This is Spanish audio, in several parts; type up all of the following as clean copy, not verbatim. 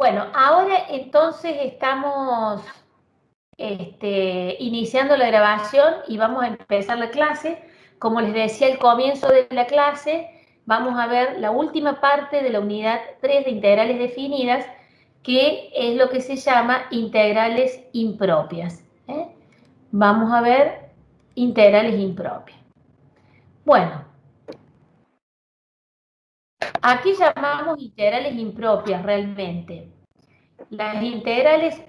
Bueno, ahora entonces estamos iniciando la grabación y vamos a empezar la clase. Como les decía al comienzo de la clase, vamos a ver la última parte de la unidad 3 de integrales definidas, que es lo que se llama integrales impropias. Vamos a ver integrales impropias. Bueno, aquí llamamos integrales impropias realmente. Las integrales,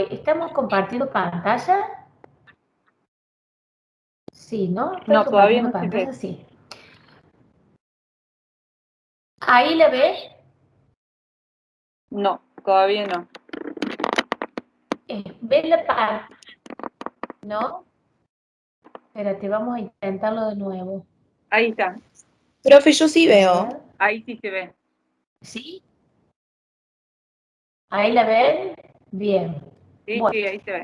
¿estamos compartiendo pantalla? Sí, ¿no? ¿Estoy No, todavía compartiendo no se ve. pantalla? Sí. ¿Ahí la ves? No, todavía no. ¿Ves la parte? ¿No? Espérate, vamos a intentarlo de nuevo. Ahí está. Profe, yo sí veo. Ver. Ahí sí se ve. ¿Sí? ¿Ahí la ven? Bien. Sí, Bueno, sí, ahí se ve.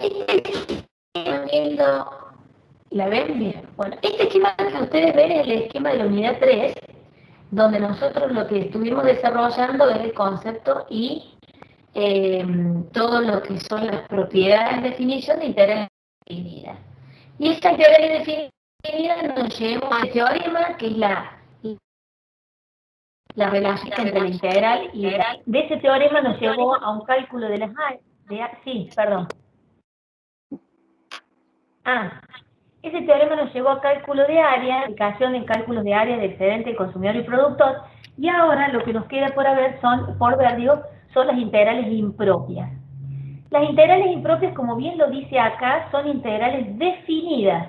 ¿La ven? Bien. Bueno, este esquema que ustedes ven es el esquema de la unidad 3, donde nosotros lo que estuvimos desarrollando es el concepto y todo lo que son las propiedades de definición de integrales definidas. Y esta integral definida nos lleva a teorema, que es la relación entre la integral y de ese teorema nos llevó a un cálculo de las sí, perdón. Ese teorema nos llevó a cálculo de área, aplicación en cálculos de área de excedente, consumidor y productor, y ahora lo que nos queda por ver son las integrales impropias. Las integrales impropias, como bien lo dice acá, son integrales definidas,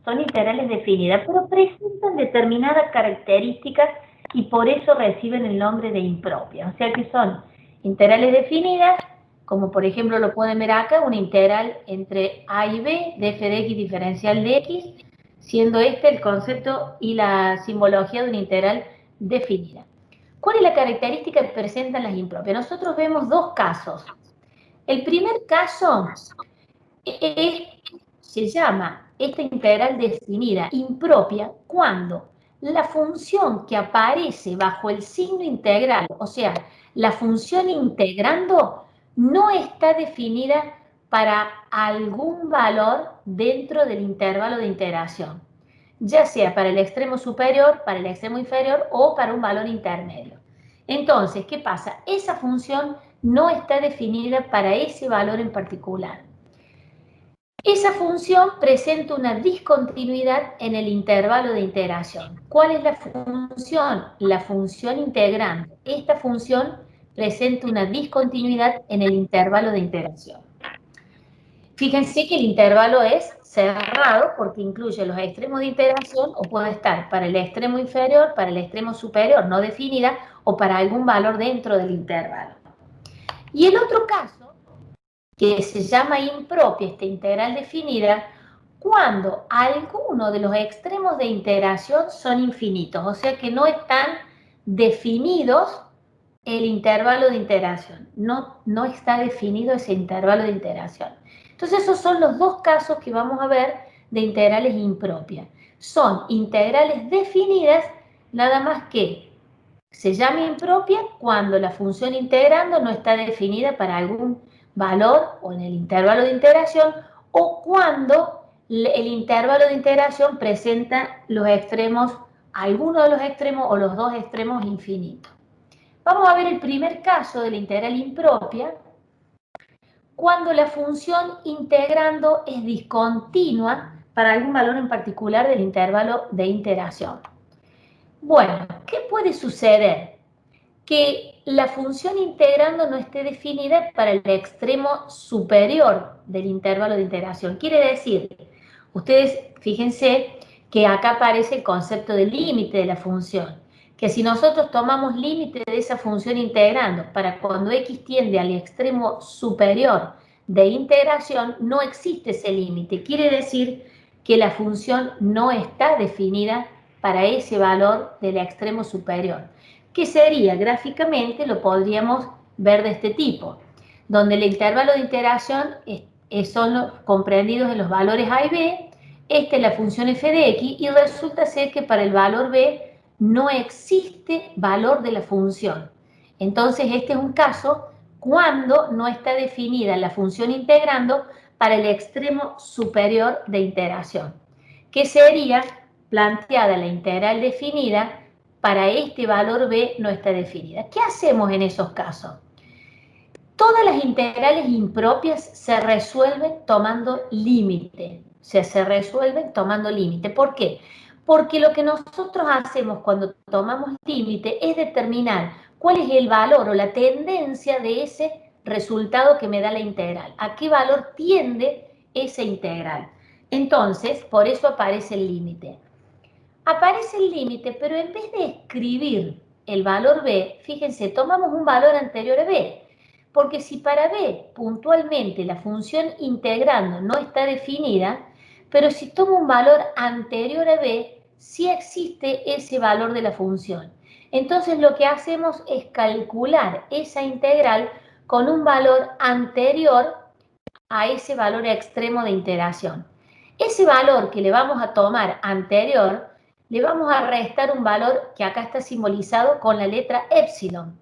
pero presentan determinadas características y por eso reciben el nombre de impropias. O sea que son integrales definidas, como por ejemplo lo pueden ver acá, una integral entre a y b de f de x diferencial de x, siendo este el concepto y la simbología de una integral definida. ¿Cuál es la característica que presentan las impropias? Nosotros vemos dos casos. El primer caso se llama esta integral definida impropia cuando la función que aparece bajo el signo integral, o sea, la función integrando, no está definida para algún valor dentro del intervalo de integración, ya sea para el extremo superior, para el extremo inferior o para un valor intermedio. Entonces, ¿qué pasa? Esa función no está definida para ese valor en particular. Esa función presenta una discontinuidad en el intervalo de integración. ¿Cuál es la función? La función integrante. Esta función presenta una discontinuidad en el intervalo de integración. Fíjense que el intervalo es cerrado porque incluye los extremos de integración o puede estar para el extremo inferior, para el extremo superior no definida o para algún valor dentro del intervalo. Y el otro caso, que se llama impropia, esta integral definida, cuando alguno de los extremos de integración son infinitos, o sea que no están definidos el intervalo de integración, no está definido ese intervalo de integración. Entonces esos son los dos casos que vamos a ver de integrales impropias. Son integrales definidas, nada más que se llama impropia cuando la función integrando no está definida para algún valor o en el intervalo de integración, o cuando el intervalo de integración presenta los extremos, alguno de los extremos o los dos extremos infinitos. Vamos a ver el primer caso de la integral impropia, cuando la función integrando es discontinua para algún valor en particular del intervalo de integración. Bueno, ¿qué puede suceder? Que la función integrando no esté definida para el extremo superior del intervalo de integración. Quiere decir, ustedes fíjense que acá aparece el concepto de límite de la función, que si nosotros tomamos límite de esa función integrando para cuando x tiende al extremo superior de integración, no existe ese límite. Quiere decir que la función no está definida para ese valor del extremo superior, que sería gráficamente, lo podríamos ver de este tipo, donde el intervalo de integración son comprendidos en los valores a y b, esta es la función f de x, y resulta ser que para el valor b no existe valor de la función. Entonces este es un caso cuando no está definida la función integrando para el extremo superior de integración, que sería planteada la integral definida para este valor b no está definida. ¿Qué hacemos en esos casos? Todas las integrales impropias se resuelven tomando límite. Se resuelven tomando límite. ¿Por qué? Porque lo que nosotros hacemos cuando tomamos límite es determinar cuál es el valor o la tendencia de ese resultado que me da la integral. ¿A qué valor tiende esa integral? Entonces, por eso aparece el límite. Aparece el límite, pero en vez de escribir el valor b, fíjense, tomamos un valor anterior a b. Porque si para b puntualmente la función integrando no está definida, pero si tomo un valor anterior a b, sí existe ese valor de la función. Entonces lo que hacemos es calcular esa integral con un valor anterior a ese valor extremo de integración. Ese valor que le vamos a tomar anterior, le vamos a restar un valor que acá está simbolizado con la letra epsilon,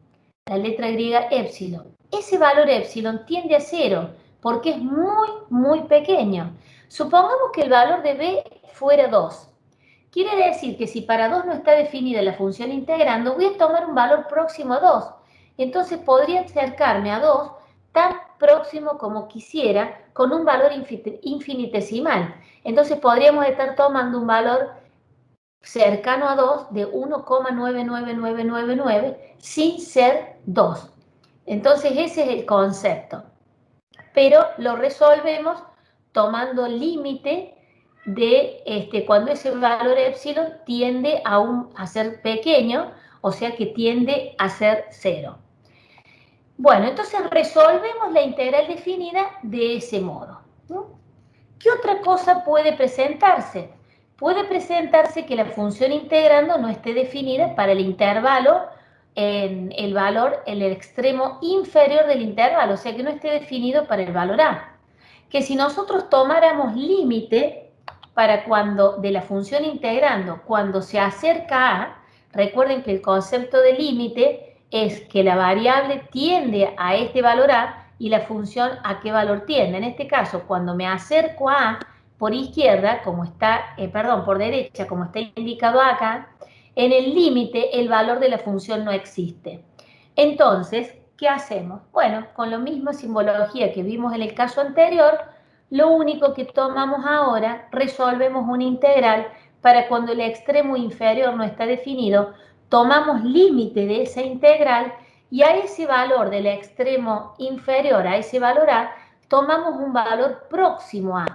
la letra griega epsilon. Ese valor epsilon tiende a 0 porque es muy, muy pequeño. Supongamos que el valor de b fuera 2. Quiere decir que si para 2 no está definida la función integrando, voy a tomar un valor próximo a 2. Entonces podría acercarme a 2 tan próximo como quisiera con un valor infinitesimal. Entonces podríamos estar tomando un valor cercano a 2 de 1,99999 sin ser 2. Entonces ese es el concepto. Pero lo resolvemos tomando límite de cuando ese valor epsilon tiende a ser pequeño, o sea que tiende a ser 0. Bueno, entonces resolvemos la integral definida de ese modo, ¿no? ¿Qué otra cosa puede presentarse? Puede presentarse que la función integrando no esté definida para el intervalo en el valor en el extremo inferior del intervalo, o sea que no esté definido para el valor a. Que si nosotros tomáramos límite para cuando de la función integrando, cuando se acerca a, recuerden que el concepto de límite es que la variable tiende a este valor a y la función a qué valor tiende. En este caso, cuando me acerco a por izquierda, como está, por derecha, como está indicado acá, en el límite el valor de la función no existe. Entonces, ¿qué hacemos? Bueno, con la misma simbología que vimos en el caso anterior, lo único que tomamos ahora, resolvemos una integral para cuando el extremo inferior no está definido, tomamos límite de esa integral y a ese valor del extremo inferior, a ese valor a, tomamos un valor próximo a.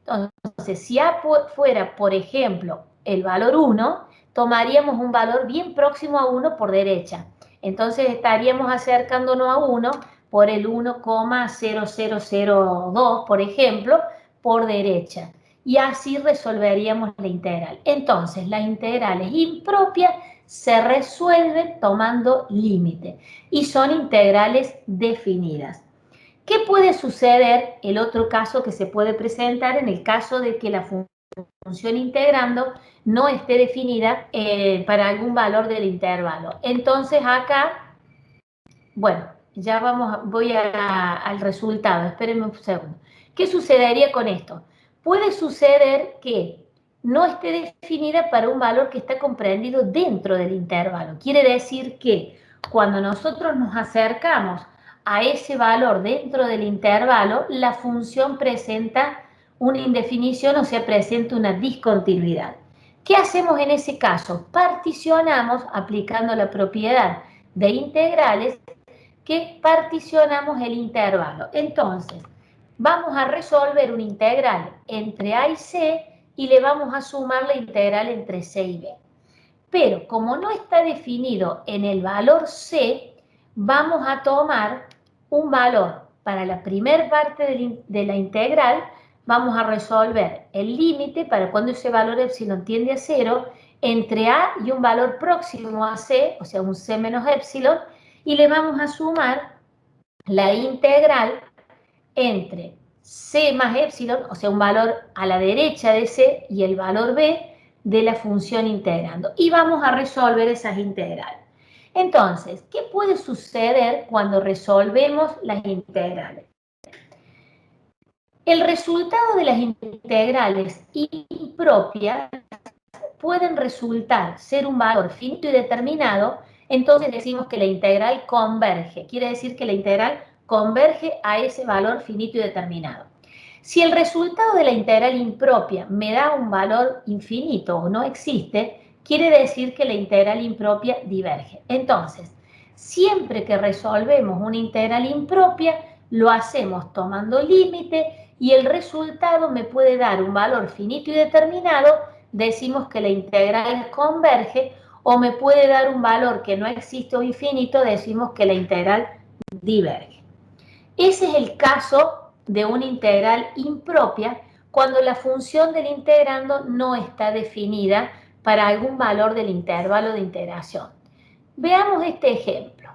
Entonces, si a fuera, por ejemplo, el valor 1, tomaríamos un valor bien próximo a 1 por derecha. Entonces, estaríamos acercándonos a 1 por el 1,0002, por ejemplo, por derecha. Y así resolveríamos la integral. Entonces, las integrales impropias se resuelven tomando límite y son integrales definidas. ¿Qué puede suceder? El otro caso que se puede presentar en el caso de que la función integrando no esté definida para algún valor del intervalo. Entonces acá, bueno, ya voy al resultado, espérenme un segundo. ¿Qué sucedería con esto? Puede suceder que no esté definida para un valor que está comprendido dentro del intervalo. Quiere decir que cuando nosotros nos acercamos a ese valor dentro del intervalo, la función presenta una indefinición, o sea, presenta una discontinuidad. ¿Qué hacemos en ese caso? Particionamos, aplicando la propiedad de integrales, que particionamos el intervalo. Entonces, vamos a resolver una integral entre a y c y le vamos a sumar la integral entre c y b. Pero como no está definido en el valor c, vamos a tomar un valor para la primera parte de la integral, vamos a resolver el límite para cuando ese valor epsilon tiende a 0 entre a y un valor próximo a c, o sea, un c menos epsilon, y le vamos a sumar la integral entre c más epsilon, o sea, un valor a la derecha de c y el valor b de la función integrando. Y vamos a resolver esas integrales. Entonces, ¿qué puede suceder cuando resolvemos las integrales? El resultado de las integrales impropias pueden resultar ser un valor finito y determinado, entonces decimos que la integral converge. Quiere decir que la integral converge a ese valor finito y determinado. Si el resultado de la integral impropia me da un valor infinito o no existe, quiere decir que la integral impropia diverge. Entonces, siempre que resolvemos una integral impropia, lo hacemos tomando límite y el resultado me puede dar un valor finito y determinado, decimos que la integral converge, o me puede dar un valor que no existe o infinito, decimos que la integral diverge. Ese es el caso de una integral impropia cuando la función del integrando no está definida para algún valor del intervalo de integración. Veamos este ejemplo.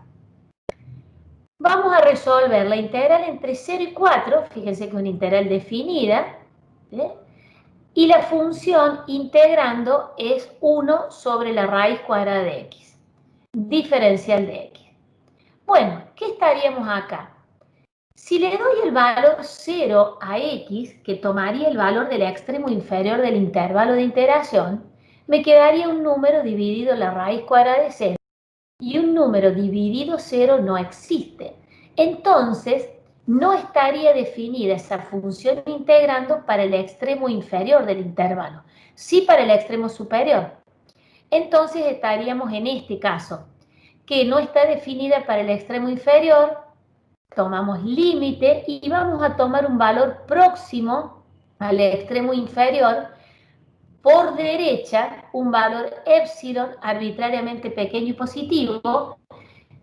Vamos a resolver la integral entre 0 y 4, fíjense que es una integral definida, y la función integrando es 1 sobre la raíz cuadrada de x, diferencial de x. Bueno, ¿qué estaríamos acá? Si le doy el valor 0 a x, que tomaría el valor del extremo inferior del intervalo de integración, me quedaría un número dividido la raíz cuadrada de 0, y un número dividido 0 no existe. Entonces, no estaría definida esa función integrando para el extremo inferior del intervalo, sí para el extremo superior. Entonces estaríamos en este caso, que no está definida para el extremo inferior, tomamos límite y vamos a tomar un valor próximo al extremo inferior, por derecha un valor epsilon arbitrariamente pequeño y positivo,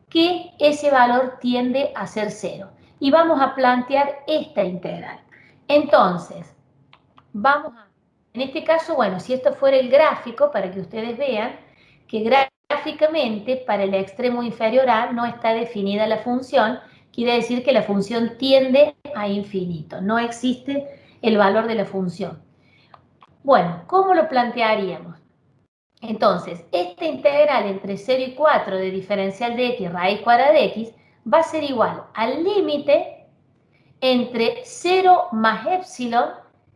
que ese valor tiende a ser 0. Y vamos a plantear esta integral. Entonces, en este caso, bueno, si esto fuera el gráfico, para que ustedes vean que gráficamente para el extremo inferior a no está definida la función, quiere decir que la función tiende a infinito, no existe el valor de la función. Bueno, ¿cómo lo plantearíamos? Entonces, esta integral entre 0 y 4 de diferencial de x raíz cuadrada de x va a ser igual al límite entre 0 más epsilon,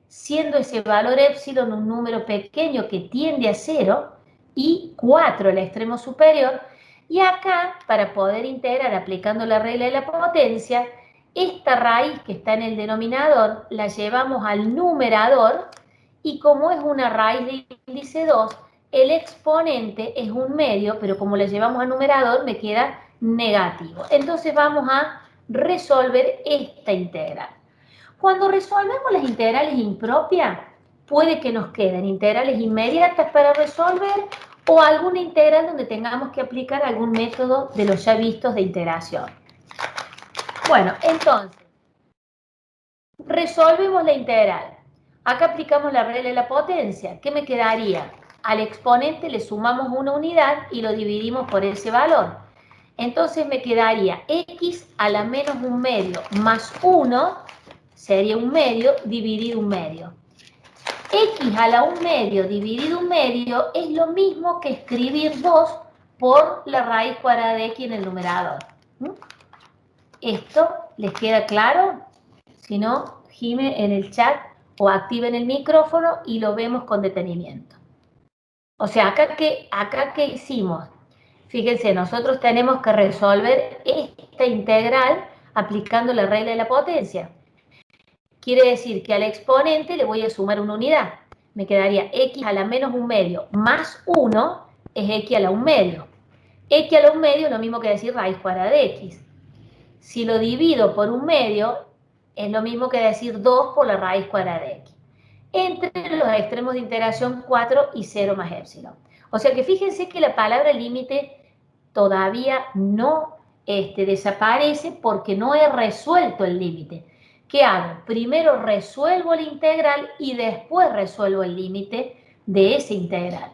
siendo ese valor epsilon un número pequeño que tiende a 0, y 4 al extremo superior. Y acá, para poder integrar aplicando la regla de la potencia, esta raíz que está en el denominador la llevamos al numerador, y como es una raíz de índice 2, el exponente es un medio, pero como le llevamos al numerador me queda negativo. Entonces vamos a resolver esta integral. Cuando resolvemos las integrales impropias, puede que nos queden integrales inmediatas para resolver o alguna integral donde tengamos que aplicar algún método de los ya vistos de integración. Bueno, entonces, resolvemos la integral. Acá aplicamos la regla de la potencia. ¿Qué me quedaría? Al exponente le sumamos una unidad y lo dividimos por ese valor. Entonces me quedaría x a la menos un medio más 1, sería un medio dividido un medio. X a la un medio dividido un medio es lo mismo que escribir 2 por la raíz cuadrada de x en el numerador. ¿Esto les queda claro? Si no, gime en el chat o activen el micrófono y lo vemos con detenimiento. O sea, acá ¿qué hicimos? Fíjense, nosotros tenemos que resolver esta integral aplicando la regla de la potencia. Quiere decir que al exponente le voy a sumar una unidad. Me quedaría x a la menos un medio más 1 es x a la un medio. X a la un medio es lo mismo que decir raíz cuadrada de x. Si lo divido por un medio, es lo mismo que decir 2 por la raíz cuadrada de x. Entre los extremos de integración 4 y 0 más epsilon. O sea que fíjense que la palabra límite todavía no desaparece porque no he resuelto el límite. ¿Qué hago? Primero resuelvo la integral y después resuelvo el límite de esa integral.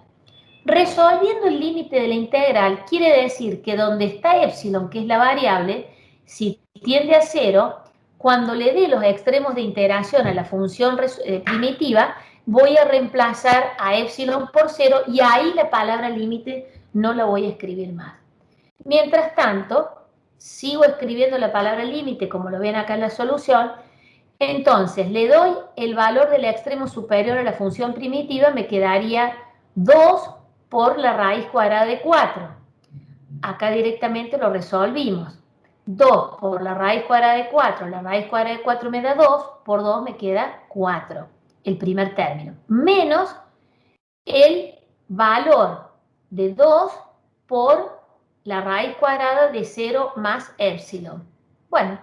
Resolviendo el límite de la integral quiere decir que donde está epsilon, que es la variable, si tiende a 0, cuando le dé los extremos de integración a la función primitiva, voy a reemplazar a epsilon por 0 y ahí la palabra límite no la voy a escribir más. Mientras tanto, sigo escribiendo la palabra límite, como lo ven acá en la solución. Entonces, le doy el valor del extremo superior a la función primitiva, me quedaría 2 por la raíz cuadrada de 4. Acá directamente lo resolvimos. 2 por la raíz cuadrada de 4, la raíz cuadrada de 4 me da 2, por 2 me queda 4, el primer término, menos el valor de 2 por la raíz cuadrada de 0 más épsilon. Bueno,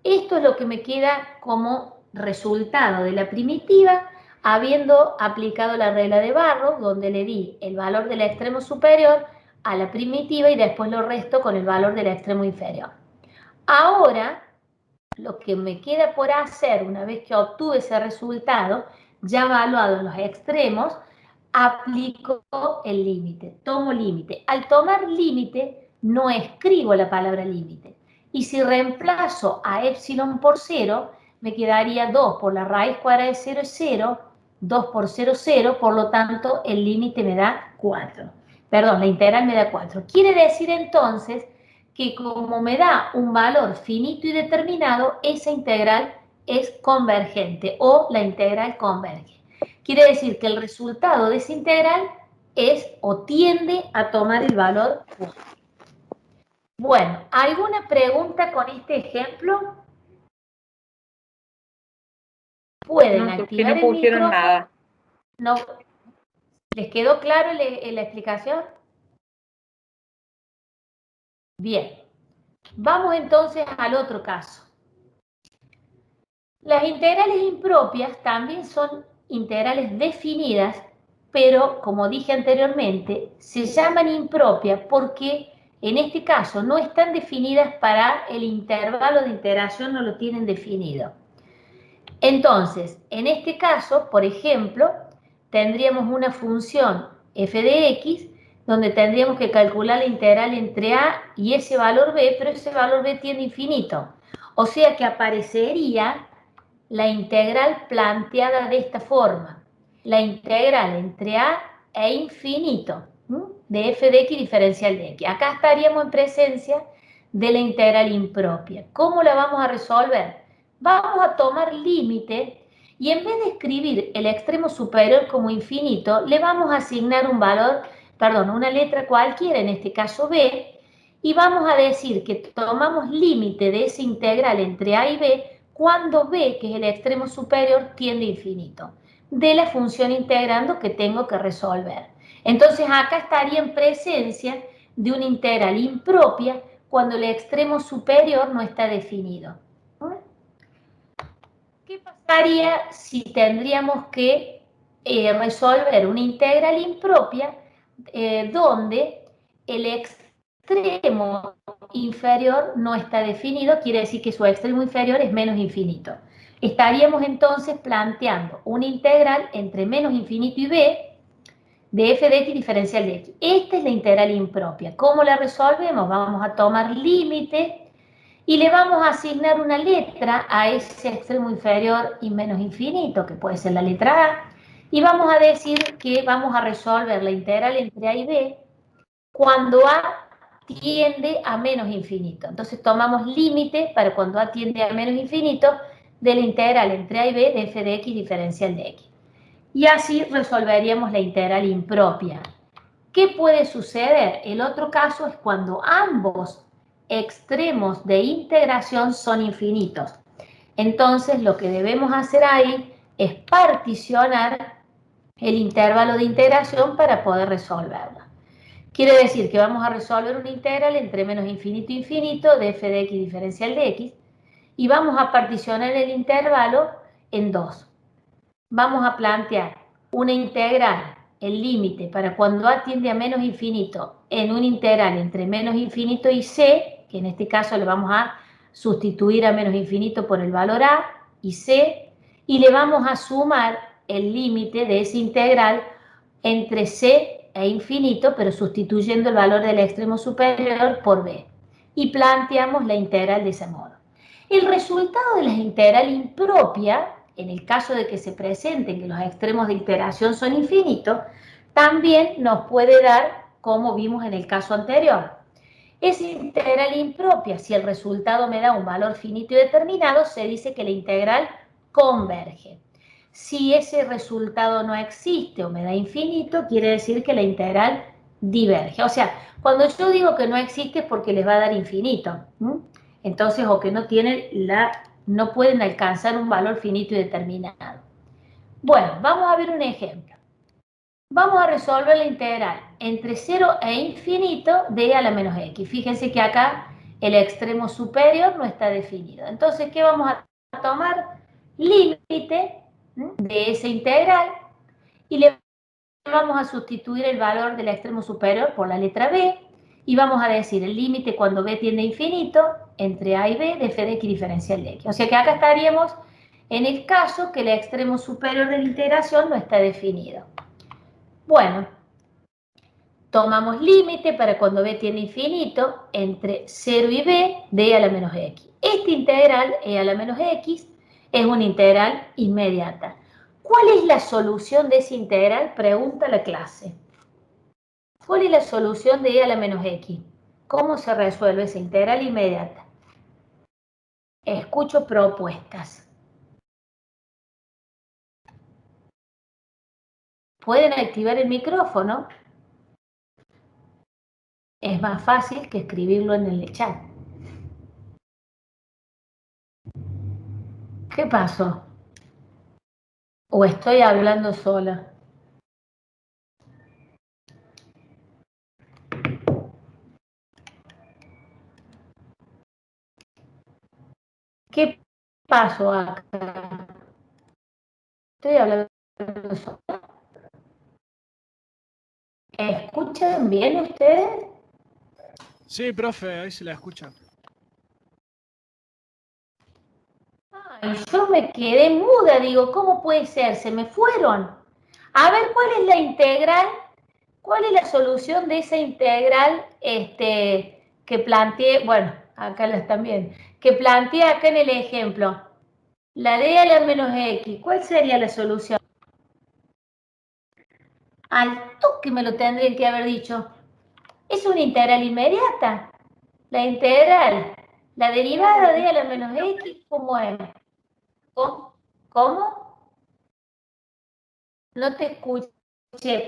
esto es lo que me queda como resultado de la primitiva, habiendo aplicado la regla de Barrow, donde le di el valor del extremo superior a la primitiva y después lo resto con el valor del extremo inferior. Ahora, lo que me queda por hacer, una vez que obtuve ese resultado, ya evaluado en los extremos, aplico el límite, tomo límite. Al tomar límite, no escribo la palabra límite. Y si reemplazo a épsilon por 0, me quedaría 2 por la raíz cuadrada de 0 es 0, 2 por 0, 0, por lo tanto el límite me da 4. Perdón, la integral me da 4. Quiere decir entonces que como me da un valor finito y determinado, esa integral es convergente o la integral converge. Quiere decir que el resultado de esa integral es o tiende a tomar el valor 1. Bueno, ¿alguna pregunta con este ejemplo? Pueden No, que activar no el pusieron micrófono. nada. No. ¿Les quedó claro la explicación? Bien. Vamos entonces al otro caso. Las integrales impropias también son integrales definidas, pero como dije anteriormente, se llaman impropias porque en este caso no están definidas para el intervalo de integración, no lo tienen definido. Entonces, en este caso, por ejemplo, tendríamos una función f de x, donde tendríamos que calcular la integral entre a y ese valor b, pero ese valor b tiende a infinito. O sea que aparecería la integral planteada de esta forma. La integral entre a e infinito de f de x diferencial de x. Acá estaríamos en presencia de la integral impropia. ¿Cómo la vamos a resolver? Vamos a tomar límite y en vez de escribir el extremo superior como infinito, le vamos a asignar un valor, perdón, una letra cualquiera, en este caso b, y vamos a decir que tomamos límite de esa integral entre a y b cuando b, que es el extremo superior, tiende a infinito, de la función integrando que tengo que resolver. Entonces acá estaría en presencia de una integral impropia cuando el extremo superior no está definido. ¿Qué pasaría si tendríamos que resolver una integral impropia donde el extremo inferior no está definido? Quiere decir que su extremo inferior es menos infinito. Estaríamos entonces planteando una integral entre menos infinito y b de f de x diferencial de x. Esta es la integral impropia. ¿Cómo la resolvemos? Vamos a tomar límite y le vamos a asignar una letra a ese extremo inferior y menos infinito, que puede ser la letra A, y vamos a decir que vamos a resolver la integral entre A y B cuando A tiende a menos infinito. Entonces tomamos límite para cuando A tiende a menos infinito de la integral entre A y B de f de x diferencial de x. Y así resolveríamos la integral impropia. ¿Qué puede suceder? El otro caso es cuando ambos extremos de integración son infinitos. Entonces, lo que debemos hacer ahí es particionar el intervalo de integración para poder resolverla. Quiere decir que vamos a resolver una integral entre menos infinito e infinito de f de x diferencial de x y vamos a particionar el intervalo en dos. Vamos a plantear una integral, el límite para cuando a tiende a menos infinito en una integral entre menos infinito y c, que en este caso le vamos a sustituir a menos infinito por el valor a y c, y le vamos a sumar el límite de esa integral entre c e infinito, pero sustituyendo el valor del extremo superior por b. Y planteamos la integral de ese modo. El resultado de la integral impropia, en el caso de que se presenten que los extremos de integración son infinitos, también nos puede dar, como vimos en el caso anterior. Esa integral impropia, si el resultado me da un valor finito y determinado, se dice que la integral converge. Si ese resultado no existe o me da infinito, quiere decir que la integral diverge. O sea, cuando yo digo que no existe es porque les va a dar infinito. Entonces, o que no pueden alcanzar un valor finito y determinado. Bueno, vamos a ver un ejemplo. Vamos a resolver la integral entre 0 e infinito de a la menos x. Fíjense que acá el extremo superior no está definido. Entonces, ¿qué vamos a tomar? Límite de esa integral y le vamos a sustituir el valor del extremo superior por la letra b y vamos a decir el límite cuando b tiende a infinito entre a y b de f de x diferencial de x. O sea que acá estaríamos en el caso que el extremo superior de la integración no está definido. Bueno, tomamos límite para cuando b tiende a infinito entre 0 y b de e a la menos x. Esta integral, e a la menos x, es una integral inmediata. ¿Cuál es la solución de esa integral? Pregunta la clase. ¿Cuál es la solución de e a la menos x? ¿Cómo se resuelve esa integral inmediata? Escucho propuestas. Pueden activar el micrófono. Es más fácil que escribirlo en el chat. ¿Qué pasó? ¿O estoy hablando sola? ¿Qué pasó acá? Estoy hablando sola. ¿Escuchan bien ustedes? Sí, profe, ahí se la escucha. Ay, yo me quedé muda, digo, ¿cómo puede ser? Se me fueron. A ver, ¿cuál es la integral? ¿Cuál es la solución de esa integral que planteé? Bueno, acá la están viendo. Que planteé acá en el ejemplo. La de a la menos x. ¿Cuál sería la solución? Al toque me lo tendrían que haber dicho. Es una integral inmediata. La integral, la derivada de a la menos x, ¿cómo es? ¿Cómo? No te escuché,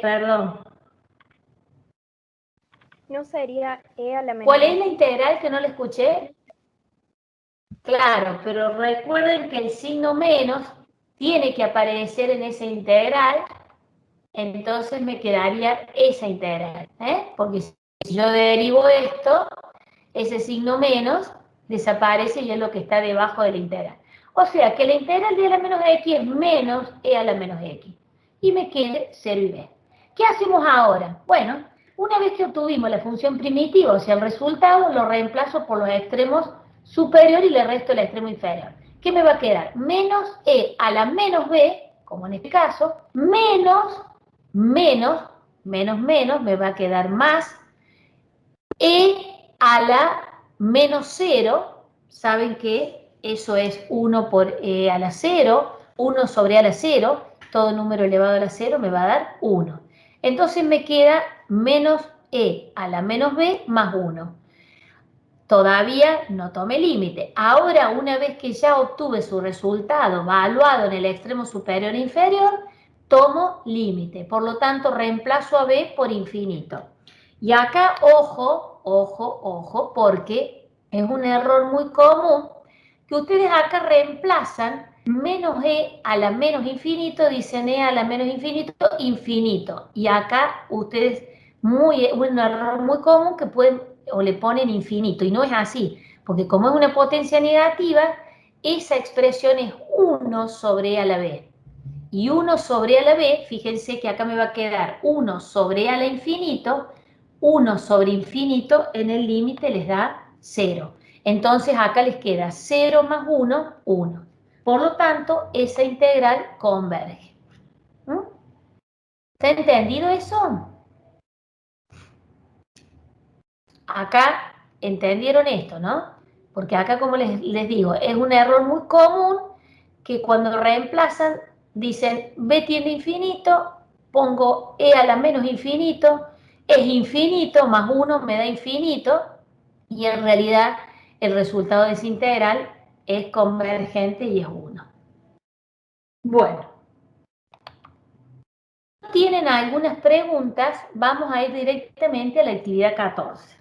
perdón. ¿No sería e a la menos ¿Cuál es x? la integral que no la escuché? Claro, pero recuerden que el signo menos tiene que aparecer en esa integral, entonces me quedaría esa integral, porque si yo derivo esto, ese signo menos desaparece y es lo que está debajo de la integral. O sea que la integral de a la menos x es menos e a la menos x. Y me quede 0 y b. ¿Qué hacemos ahora? Bueno, una vez que obtuvimos la función primitiva, o sea, el resultado, lo reemplazo por los extremos superior y le resto el extremo inferior. ¿Qué me va a quedar? Menos e a la menos b, como en este caso, menos, me va a quedar más e a la menos 0, saben que eso es 1 por e a la 0, 1 sobre e a la 0, todo número elevado a la 0 me va a dar 1. Entonces me queda menos e a la menos b más 1. Todavía no tomé límite. Ahora, una vez que ya obtuve su resultado evaluado en el extremo superior e inferior, tomo límite. Por lo tanto, reemplazo a b por infinito. Y acá, ojo, ojo, ojo, porque es un error muy común que ustedes acá reemplazan menos e a la menos infinito, dicen e a la menos infinito, infinito. Y acá ustedes, un error muy común que pueden, o le ponen infinito, y no es así, porque como es una potencia negativa, esa expresión es 1 sobre e a la b. Y 1 sobre e a la b, fíjense que acá me va a quedar 1 sobre e a la infinito, 1 sobre infinito en el límite les da 0. Entonces acá les queda 0 más 1, 1. Por lo tanto, esa integral converge. ¿Está entendido eso? Acá entendieron esto, ¿no? Porque acá, como les digo, es un error muy común que cuando reemplazan, dicen b tiende a infinito, pongo e a la menos infinito, es infinito más 1 me da infinito, y en realidad el resultado de esa integral es convergente y es 1. Bueno, si tienen algunas preguntas, vamos a ir directamente a la actividad 14.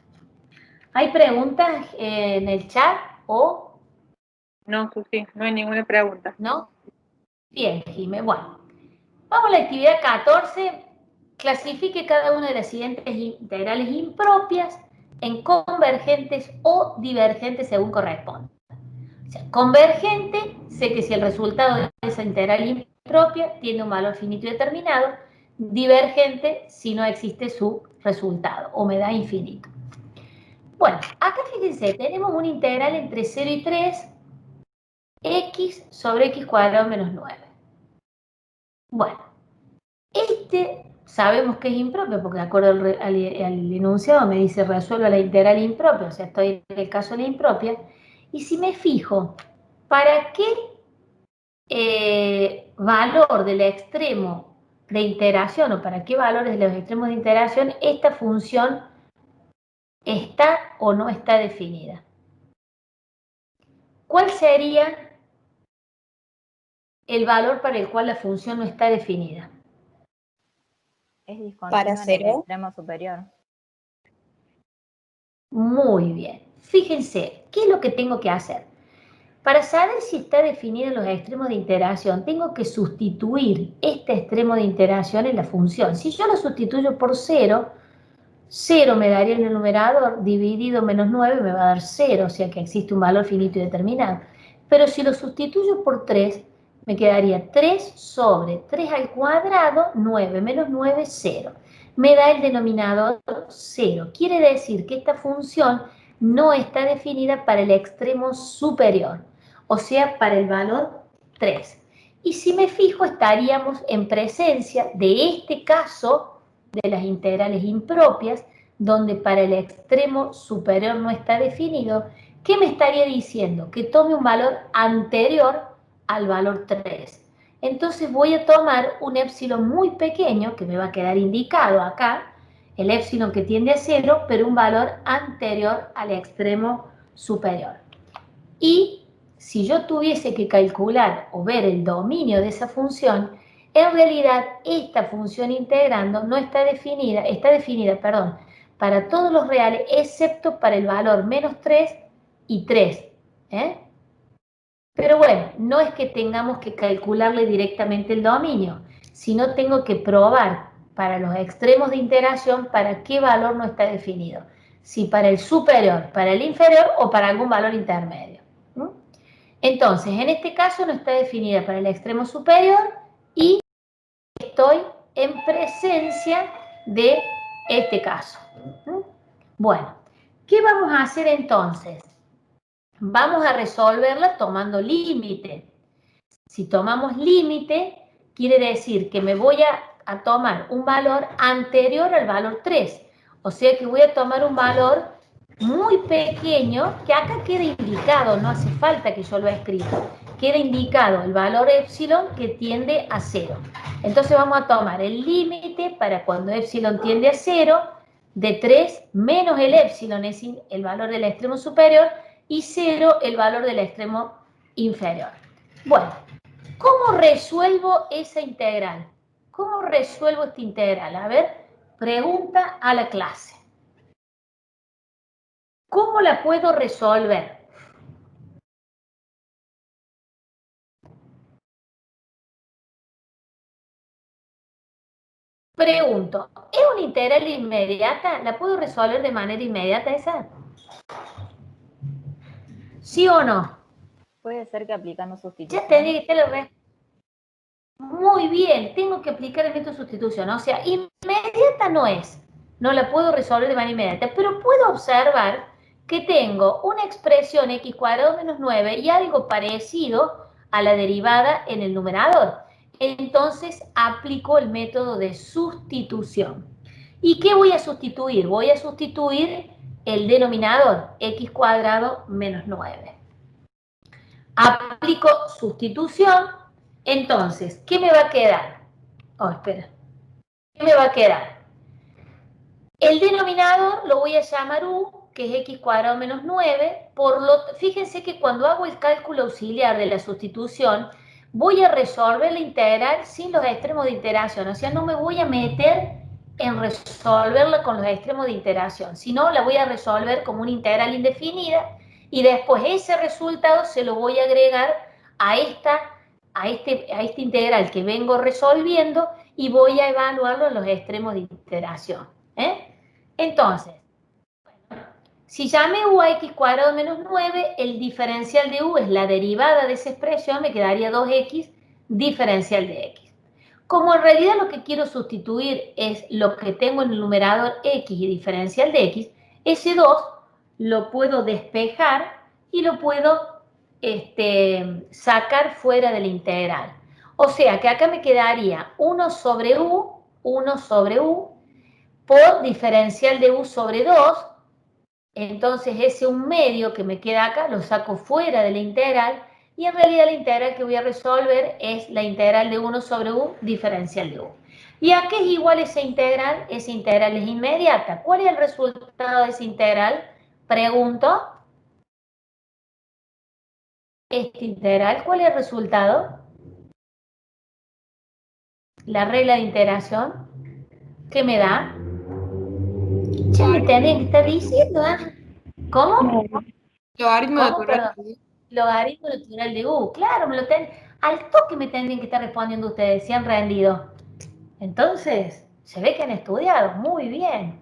¿Hay preguntas en el chat o...? No, Susi, no hay ninguna pregunta. ¿No? Bien, Jimé. Bueno, vamos a la actividad 14. Clasifique cada una de las siguientes integrales impropias en convergentes o divergentes según corresponda. O sea, convergente, sé que si el resultado de esa integral impropia tiene un valor finito y determinado. Divergente, si no existe su resultado o me da infinito. Bueno, acá fíjense, tenemos una integral entre 0 y 3, x sobre x cuadrado menos 9. Bueno, sabemos que es impropio, porque de acuerdo al enunciado me dice resuelva la integral impropia, o sea, estoy en el caso de la impropia. Y si me fijo, ¿para qué valor del extremo de integración o para qué valores de los extremos de integración esta función está o no está definida? ¿Cuál sería el valor para el cual la función no está definida? Es discontinua Para en el cero. extremo superior. Muy bien. Fíjense, ¿qué es lo que tengo que hacer? Para saber si está definido los extremos de integración, tengo que sustituir este extremo de integración en la función. Si yo lo sustituyo por 0, 0 me daría en el numerador, dividido menos 9 me va a dar 0, o sea que existe un valor finito y determinado. Pero si lo sustituyo por 3, me quedaría 3 sobre 3 al cuadrado, 9 menos 9, 0. Me da el denominador 0. Quiere decir que esta función no está definida para el extremo superior, o sea, para el valor 3. Y si me fijo, estaríamos en presencia de este caso de las integrales impropias, donde para el extremo superior no está definido. ¿Qué me estaría diciendo? Que tome un valor anterior al valor 3. Entonces voy a tomar un épsilon muy pequeño, que me va a quedar indicado acá, el épsilon que tiende a 0, pero un valor anterior al extremo superior. Y si yo tuviese que calcular o ver el dominio de esa función, en realidad esta función integrando no está definida, para todos los reales, excepto para el valor menos 3 y 3. Pero bueno, no es que tengamos que calcularle directamente el dominio, sino tengo que probar para los extremos de integración para qué valor no está definido. Si para el superior, para el inferior o para algún valor intermedio. Entonces, en este caso no está definida para el extremo superior y estoy en presencia de este caso. Bueno, ¿qué vamos a hacer entonces? Vamos a resolverla tomando límite. Si tomamos límite, quiere decir que me voy a tomar un valor anterior al valor 3. O sea que voy a tomar un valor muy pequeño, que acá queda indicado, no hace falta que yo lo escriba. Queda indicado el valor épsilon que tiende a 0. Entonces vamos a tomar el límite para cuando épsilon tiende a 0, de 3 menos el épsilon es el valor del extremo superior y 0 el valor del extremo inferior. Bueno, ¿cómo resuelvo esa integral? ¿Cómo resuelvo esta integral? A ver, pregunta a la clase. ¿Cómo la puedo resolver? Pregunto, ¿es una integral inmediata? ¿La puedo resolver de manera inmediata esa? ¿Sí o no? Puede ser que aplicando sustitución. Ya tenía que estar muy bien, tengo que aplicar el método de sustitución. O sea, inmediata no es. No la puedo resolver de manera inmediata, pero puedo observar que tengo una expresión x cuadrado menos 9 y algo parecido a la derivada en el numerador. Entonces aplico el método de sustitución. ¿Y qué voy a sustituir? Voy a sustituir el denominador, x cuadrado menos 9. Aplico sustitución, entonces, ¿qué me va a quedar? Oh, espera. ¿Qué me va a quedar? El denominador lo voy a llamar u, que es x cuadrado menos 9, fíjense que cuando hago el cálculo auxiliar de la sustitución, voy a resolver la integral sin los extremos de iteración, o sea, no me voy a meter en resolverla con los extremos de iteración, sino la voy a resolver como una integral indefinida y después ese resultado se lo voy a agregar a este integral que vengo resolviendo y voy a evaluarlo en los extremos de iteración. Entonces, si llamé u a x cuadrado menos 9, el diferencial de u es la derivada de esa expresión, me quedaría 2x diferencial de x. Como en realidad lo que quiero sustituir es lo que tengo en el numerador x y diferencial de x, ese 2 lo puedo despejar y lo puedo sacar fuera de la integral. O sea que acá me quedaría 1 sobre u por diferencial de u sobre 2. Entonces ese 1/2 que me queda acá lo saco fuera de la integral y en realidad la integral que voy a resolver es la integral de 1 sobre u diferencial de u. ¿Y a qué es igual esa integral? Esa integral es inmediata. ¿Cuál es el resultado de esa integral? Pregunto. Esta integral, ¿cuál es el resultado? La regla de integración. ¿Qué me da? Ya me tendrían que estar diciendo, ¿eh? ¿Cómo? Logaritmo ¿Cómo? natural. Perdón. Logaritmo natural de u. Claro, al toque me tendrían que estar respondiendo ustedes, se han rendido. Entonces, se ve que han estudiado. Muy bien.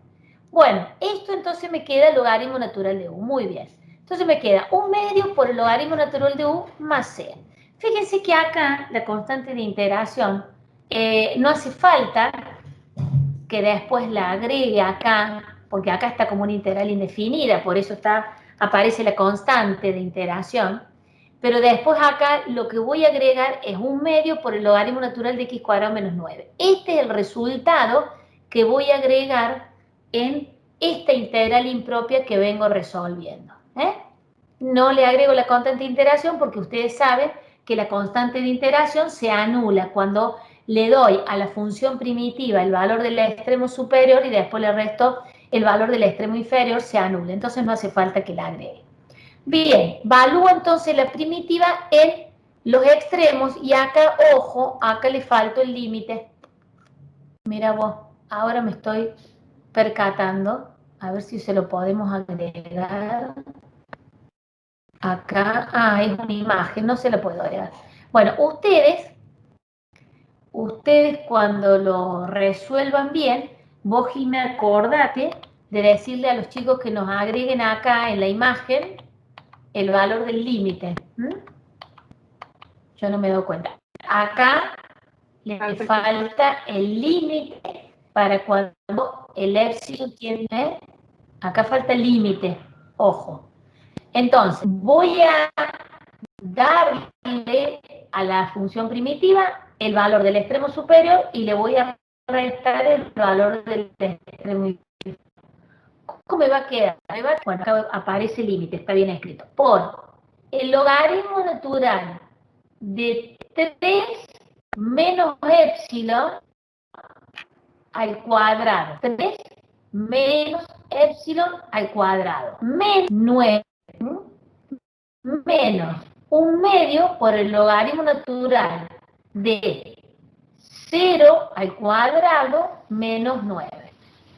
Bueno, esto entonces me queda el logaritmo natural de u. Muy bien. Entonces me queda 1/2 por el logaritmo natural de u más c. Fíjense que acá la constante de integración no hace falta que después la agregue acá, porque acá está como una integral indefinida, por eso aparece la constante de integración, pero después acá lo que voy a agregar es 1/2 por el logaritmo natural de x cuadrado menos 9. Este es el resultado que voy a agregar en esta integral impropia que vengo resolviendo. No le agrego la constante de integración porque ustedes saben que la constante de integración se anula cuando le doy a la función primitiva el valor del extremo superior y después le resto el valor del extremo inferior, se anula. Entonces no hace falta que la agregue. Bien, valúo entonces la primitiva en los extremos y acá, ojo, acá le falta el límite. Mira vos, ahora me estoy percatando. A ver si se lo podemos agregar. Acá, es una imagen, no se la puedo agregar. Bueno, ustedes cuando lo resuelvan bien, vos, Jimé, acordate de decirle a los chicos que nos agreguen acá en la imagen el valor del límite. Yo no me doy cuenta. Acá le falta el límite para cuando el epsilon tiene, acá falta el límite, ojo. Entonces, voy a darle a la función primitiva el valor del extremo superior y le voy a restar el valor del extremo inferior. ¿Cómo me va a quedar? Bueno, acá aparece el límite, está bien escrito. Por el logaritmo natural de 3 menos epsilon al cuadrado. 3 menos epsilon al cuadrado. Menos 9 menos 1/2 por el logaritmo natural de 0 al cuadrado menos 9.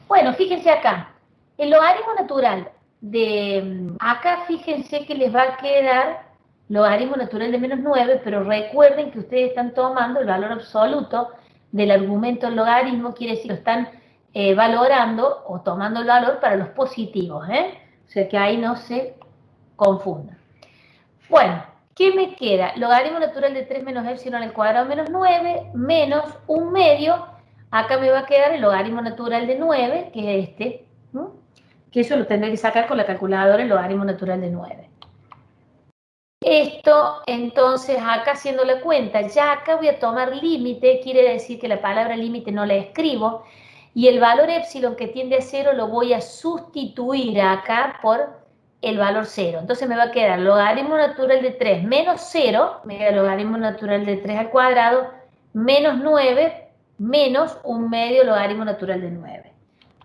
Bueno, fíjense acá. El logaritmo natural de acá, fíjense que les va a quedar logaritmo natural de menos 9, pero recuerden que ustedes están tomando el valor absoluto del argumento del logaritmo, quiere decir que lo están valorando o tomando el valor para los positivos, O sea que ahí no se confundan. Bueno, ¿qué me queda? Logaritmo natural de 3 menos epsilon al cuadrado menos 9, menos 1/2. Acá me va a quedar el logaritmo natural de 9, que es este. Que eso lo tendré que sacar con la calculadora, el logaritmo natural de 9. Esto, entonces, acá haciendo la cuenta, ya acá voy a tomar límite, quiere decir que la palabra límite no la escribo, y el valor epsilon que tiende a 0 lo voy a sustituir acá por el valor 0. Entonces me va a quedar logaritmo natural de 3 menos 0, me queda logaritmo natural de 3 al cuadrado, menos 9, menos 1/2 logaritmo natural de 9.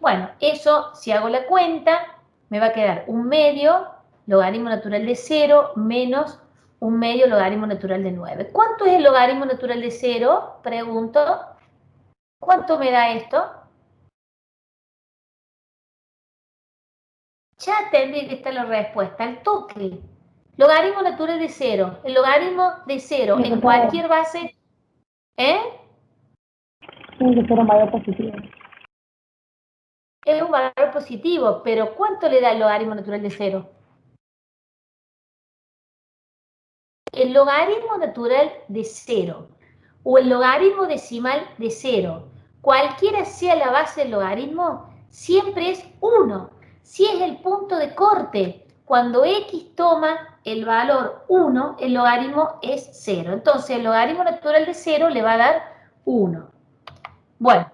Bueno, eso, si hago la cuenta, me va a quedar 1/2 logaritmo natural de 0 menos 1/2 logaritmo natural de 9. ¿Cuánto es el logaritmo natural de 0? Pregunto. ¿Cuánto me da esto? Ya tendría que estar la respuesta, al toque. Logaritmo natural de 0. El logaritmo de 0 en cualquier base, ¿eh? Tiene que ser un valor positivo. Es un valor positivo, pero ¿cuánto le da el logaritmo natural de 0? El logaritmo natural de 0 o el logaritmo decimal de 0, cualquiera sea la base del logaritmo, siempre es 1. Si es el punto de corte, cuando x toma el valor 1, el logaritmo es 0. Entonces, el logaritmo natural de 0 le va a dar 1. Bueno,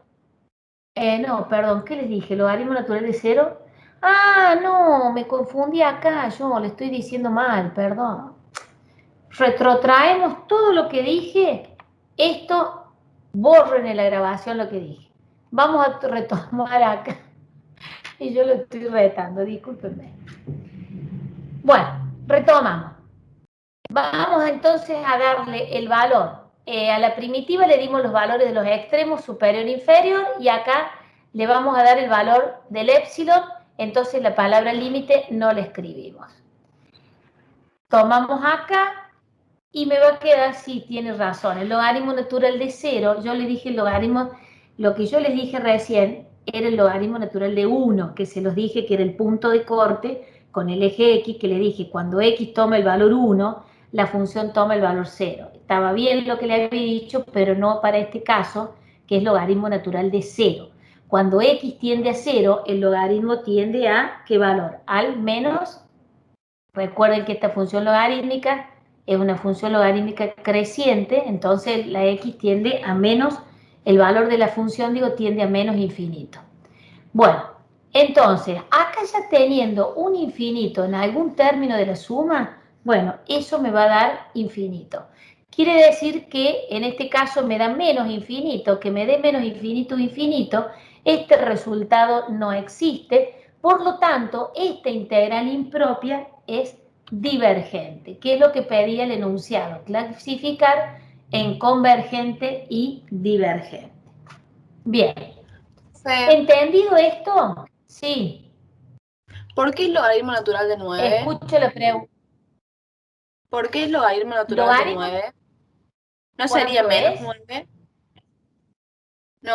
no, perdón, ¿qué les dije? ¿Logaritmo natural de 0? Ah, no, me confundí acá, yo le estoy diciendo mal, perdón. Retrotraemos todo lo que dije, esto borren en la grabación lo que dije. Vamos a retomar acá. Y yo lo estoy retando, discúlpenme. Bueno, retomamos. Vamos entonces a darle el valor. A la primitiva le dimos los valores de los extremos superior e inferior y acá le vamos a dar el valor del épsilon, entonces la palabra límite no la escribimos. Tomamos acá y me va a quedar, sí, tiene razón, el logaritmo natural de 0, yo le dije el logaritmo, lo que yo les dije recién era el logaritmo natural de 1, que se los dije que era el punto de corte con el eje X, que le dije cuando X toma el valor 1, la función toma el valor 0. Estaba bien lo que le había dicho, pero no para este caso, que es logaritmo natural de 0. Cuando X tiende a 0, el logaritmo tiende a, ¿qué valor? Al menos, recuerden que esta función logarítmica es una función logarítmica creciente, entonces la X tiende a menos, el valor de la función, digo, tiende a menos infinito. Bueno, entonces, acá ya teniendo un infinito en algún término de la suma, bueno, eso me va a dar infinito. Quiere decir que en este caso me da menos infinito, que me dé menos infinito infinito, este resultado no existe, por lo tanto, esta integral impropia es divergente, que es lo que pedía el enunciado, clasificar en convergente y divergente. Bien. ¿Entendido esto? Sí. ¿Por qué es logaritmo natural de 9? Escucho la pregunta. ¿Por qué es logaritmo natural de 9? ¿No sería menos 9? No,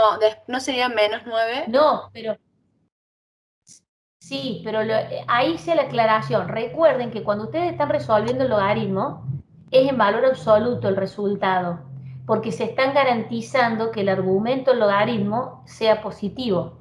¿no sería menos 9? No, pero... Sí, pero ahí hice la aclaración. Recuerden que cuando ustedes están resolviendo el logaritmo, es en valor absoluto el resultado, porque se están garantizando que el argumento del logaritmo sea positivo.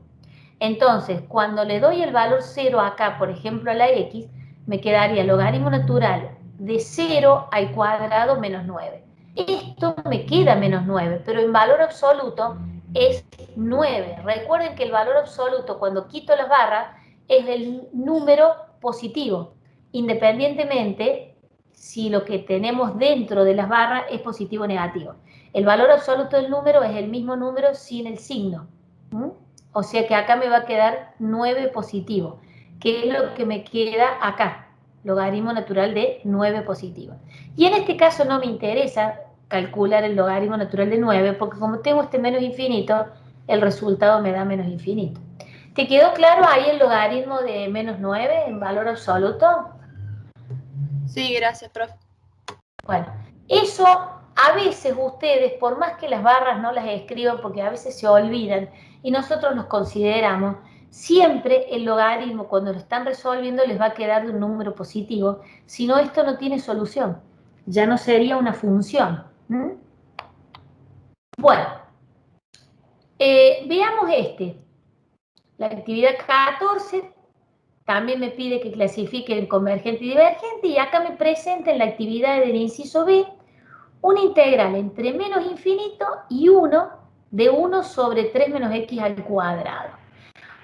Entonces, cuando le doy el valor 0 acá, por ejemplo, a la x, me quedaría logaritmo natural de 0 al cuadrado menos 9. Esto me queda menos 9, pero en valor absoluto es 9. Recuerden que el valor absoluto, cuando quito las barras, es el número positivo, independientemente si lo que tenemos dentro de las barras es positivo o negativo. El valor absoluto del número es el mismo número sin el signo. O sea que acá me va a quedar 9 positivo, que es lo que me queda acá, logaritmo natural de 9 positivo. Y en este caso no me interesa calcular el logaritmo natural de 9, porque como tengo este menos infinito, el resultado me da menos infinito. ¿Te quedó claro ahí el logaritmo de menos 9 en valor absoluto? Sí, gracias, profe. Bueno, eso a veces ustedes, por más que las barras no las escriban, porque a veces se olvidan, y nosotros nos consideramos, siempre el logaritmo cuando lo están resolviendo les va a quedar de un número positivo, si no esto no tiene solución, ya no sería una función. Bueno, veamos la actividad 14, también me pide que clasifique en convergente y divergente, y acá me presenta en la actividad del inciso B una integral entre menos infinito y 1 de 1 sobre 3 menos x al cuadrado.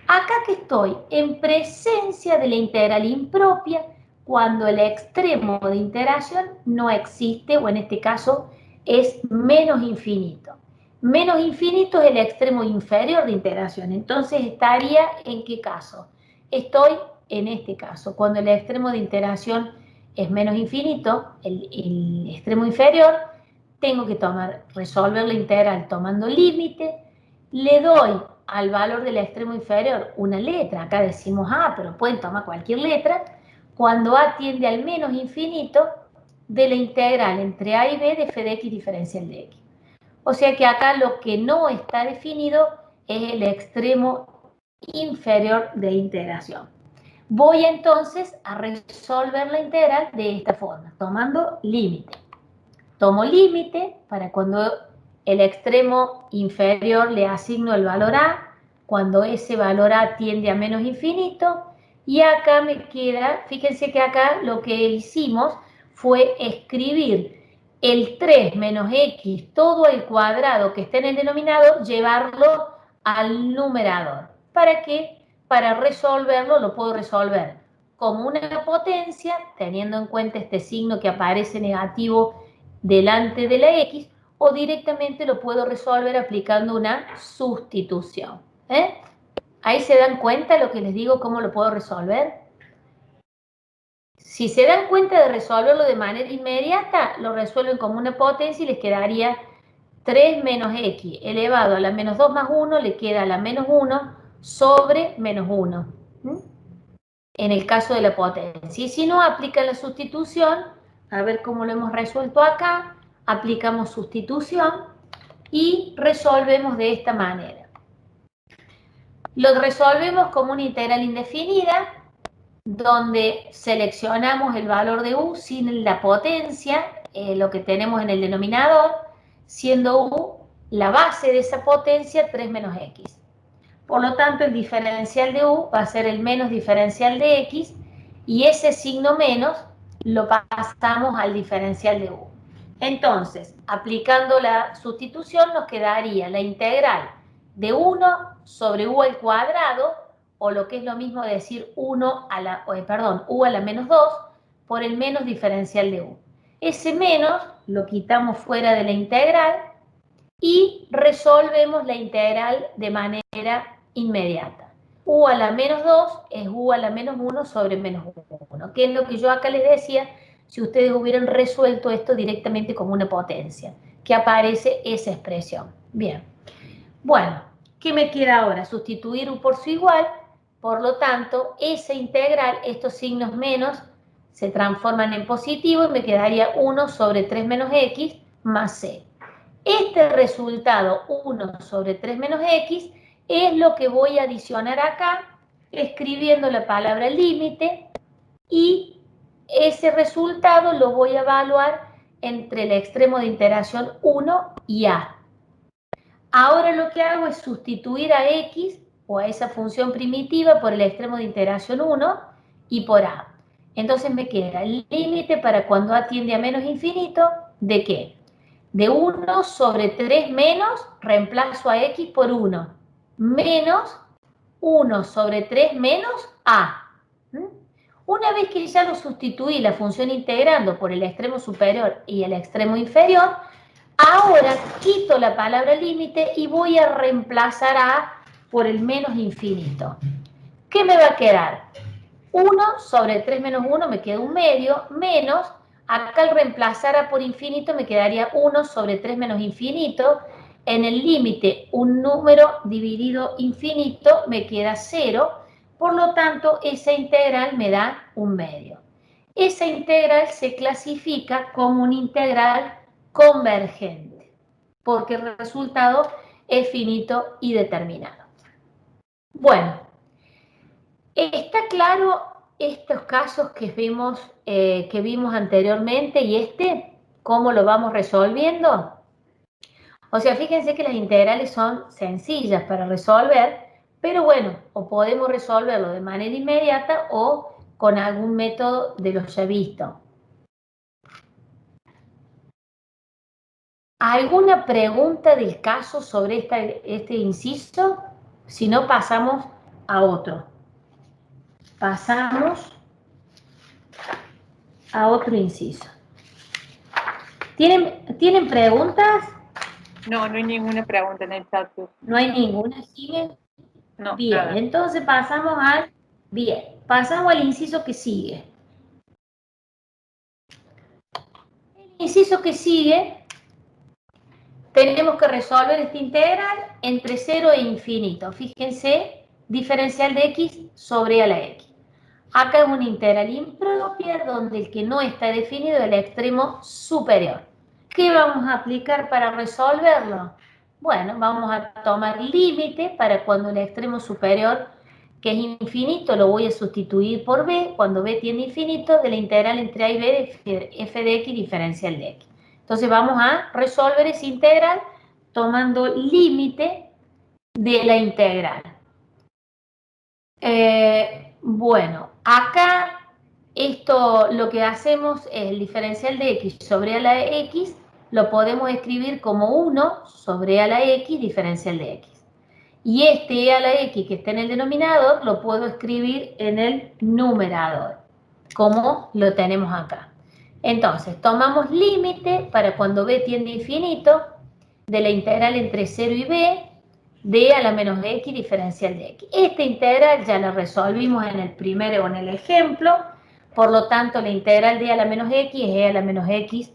Acá que estoy en presencia de la integral impropia cuando el extremo de integración no existe, o en este caso es menos infinito. Menos infinito es el extremo inferior de integración, entonces estaría ¿en qué caso? Estoy en este caso, cuando el extremo de integración es menos infinito, el extremo inferior, tengo que resolver la integral tomando límite, le doy al valor del extremo inferior una letra, acá decimos A, pero pueden tomar cualquier letra, cuando A tiende al menos infinito, de la integral entre A y B de f de x diferencial de x. O sea que acá lo que no está definido es el extremo inferior de la integración. Voy entonces a resolver la integral de esta forma, tomando límite. Tomo límite para cuando el extremo inferior le asigno el valor A, cuando ese valor A tiende a menos infinito, y acá me queda, fíjense que acá lo que hicimos fue escribir el 3 menos x todo al cuadrado que está en el denominador, llevarlo al numerador. ¿Para qué? Para resolverlo, lo puedo resolver como una potencia, teniendo en cuenta este signo que aparece negativo delante de la x, o directamente lo puedo resolver aplicando una sustitución. Ahí se dan cuenta lo que les digo, cómo lo puedo resolver. Si se dan cuenta de resolverlo de manera inmediata, lo resuelven como una potencia y les quedaría 3 menos x elevado a la menos 2 más 1, le queda la menos 1 sobre menos 1. En el caso de la potencia. Y si no, aplican la sustitución. A ver cómo lo hemos resuelto acá. Aplicamos sustitución y resolvemos de esta manera. Lo resolvemos como una integral indefinida, donde seleccionamos el valor de u sin la potencia, lo que tenemos en el denominador, siendo u la base de esa potencia 3 menos x. Por lo tanto, el diferencial de u va a ser el menos diferencial de x, y ese signo menos lo pasamos al diferencial de u. Entonces, aplicando la sustitución, nos quedaría la integral de 1 sobre u al cuadrado, o lo que es lo mismo decir u a la menos 2, por el menos diferencial de u. Ese menos lo quitamos fuera de la integral y resolvemos la integral de manera inmediata. U a la menos 2 es u a la menos 1 sobre menos 1, que es lo que yo acá les decía, si ustedes hubieran resuelto esto directamente como una potencia, que aparece esa expresión. Bien, bueno, ¿qué me queda ahora? Sustituir u por su igual, por lo tanto, esa integral, estos signos menos, se transforman en positivo y me quedaría 1 sobre 3 menos x más c. Este resultado, 1 sobre 3 menos x, es lo que voy a adicionar acá, escribiendo la palabra límite, y ese resultado lo voy a evaluar entre el extremo de integración 1 y a. Ahora lo que hago es sustituir a x, o a esa función primitiva, por el extremo de integración 1 y por a. Entonces me queda el límite para cuando a tiende a menos infinito, ¿de qué? De 1 sobre 3 menos, reemplazo a x por 1, menos 1 sobre 3 menos a. Una vez que ya lo sustituí la función integrando por el extremo superior y el extremo inferior, ahora quito la palabra límite y voy a reemplazar a por el menos infinito. ¿Qué me va a quedar? 1 sobre 3 menos 1 me queda un medio, menos, acá al reemplazar a por infinito me quedaría 1 sobre 3 menos infinito. En el límite, un número dividido infinito me queda 0. Por lo tanto, esa integral me da un medio. Esa integral se clasifica como una integral convergente, porque el resultado es finito y determinado. Bueno, ¿está claro estos casos que vimos anteriormente y cómo lo vamos resolviendo? O sea, fíjense que las integrales son sencillas para resolver, pero bueno, o podemos resolverlo de manera inmediata o con algún método de los ya vistos. ¿Alguna pregunta del caso sobre este inciso? Si no, pasamos a otro. Pasamos a otro inciso. ¿Tienen preguntas? No, no hay ninguna pregunta en el chat. ¿No hay ninguna? ¿Sigue? No, bien, nada. Entonces pasamos al... Bien. Pasamos al inciso que sigue. El inciso que sigue, tenemos que resolver esta integral entre 0 e infinito. Fíjense, diferencial de x sobre a la x. Acá es una integral impropia donde el que no está definido es el extremo superior. ¿Qué vamos a aplicar para resolverlo? Bueno, vamos a tomar límite para cuando el extremo superior, que es infinito, lo voy a sustituir por b, cuando b tiene infinito, de la integral entre a y b de f de x diferencial de x. Entonces vamos a resolver esa integral tomando límite de la integral. Bueno, acá esto lo que hacemos es el diferencial de x sobre a la x, lo podemos escribir como 1 sobre a la x diferencial de x. Y este e a la x que está en el denominador lo puedo escribir en el numerador, como lo tenemos acá. Entonces, tomamos límite para cuando b tiende a infinito de la integral entre 0 y b de a la menos x diferencial de x. Esta integral ya la resolvimos en el primero o en el ejemplo, por lo tanto la integral de a la menos x es e a la menos x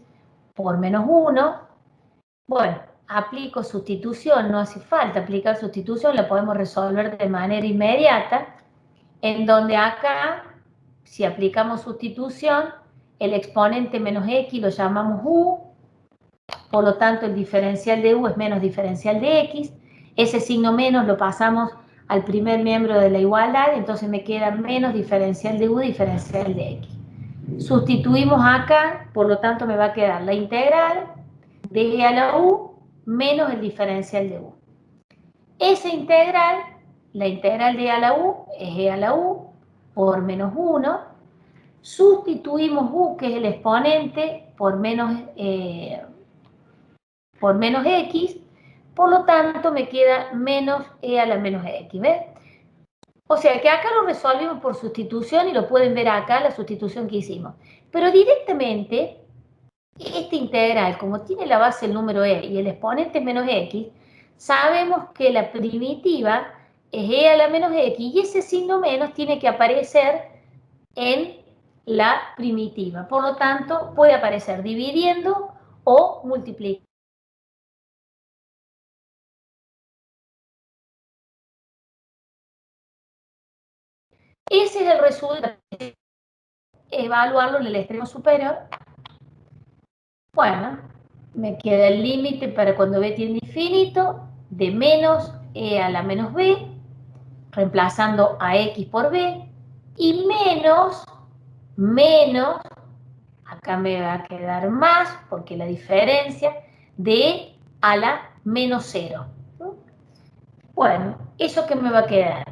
por menos 1. Bueno, aplico sustitución, no hace falta aplicar sustitución, la podemos resolver de manera inmediata, en donde acá, si aplicamos sustitución, el exponente menos x lo llamamos u, por lo tanto el diferencial de u es menos diferencial de x, ese signo menos lo pasamos al primer miembro de la igualdad, entonces me queda menos diferencial de u diferencial de x. Sustituimos acá, por lo tanto me va a quedar la integral de e a la u menos el diferencial de u. Esa integral, la integral de e a la u es e a la u por menos 1. Sustituimos u, que es el exponente, por menos x, por lo tanto me queda menos e a la menos x, ¿ves? O sea que acá lo resolvimos por sustitución y lo pueden ver acá la sustitución que hicimos. Pero directamente, esta integral, como tiene la base el número e y el exponente es menos x, sabemos que la primitiva es e a la menos x y ese signo menos tiene que aparecer en la primitiva. Por lo tanto, puede aparecer dividiendo o multiplicando. Ese es el resultado. Evaluarlo en el extremo superior. Bueno, me queda el límite para cuando b tiende a infinito de menos e a la menos b, reemplazando a x por b, y menos, acá me va a quedar más, porque la diferencia de e a la menos 0. Bueno, ¿eso qué me va a quedar?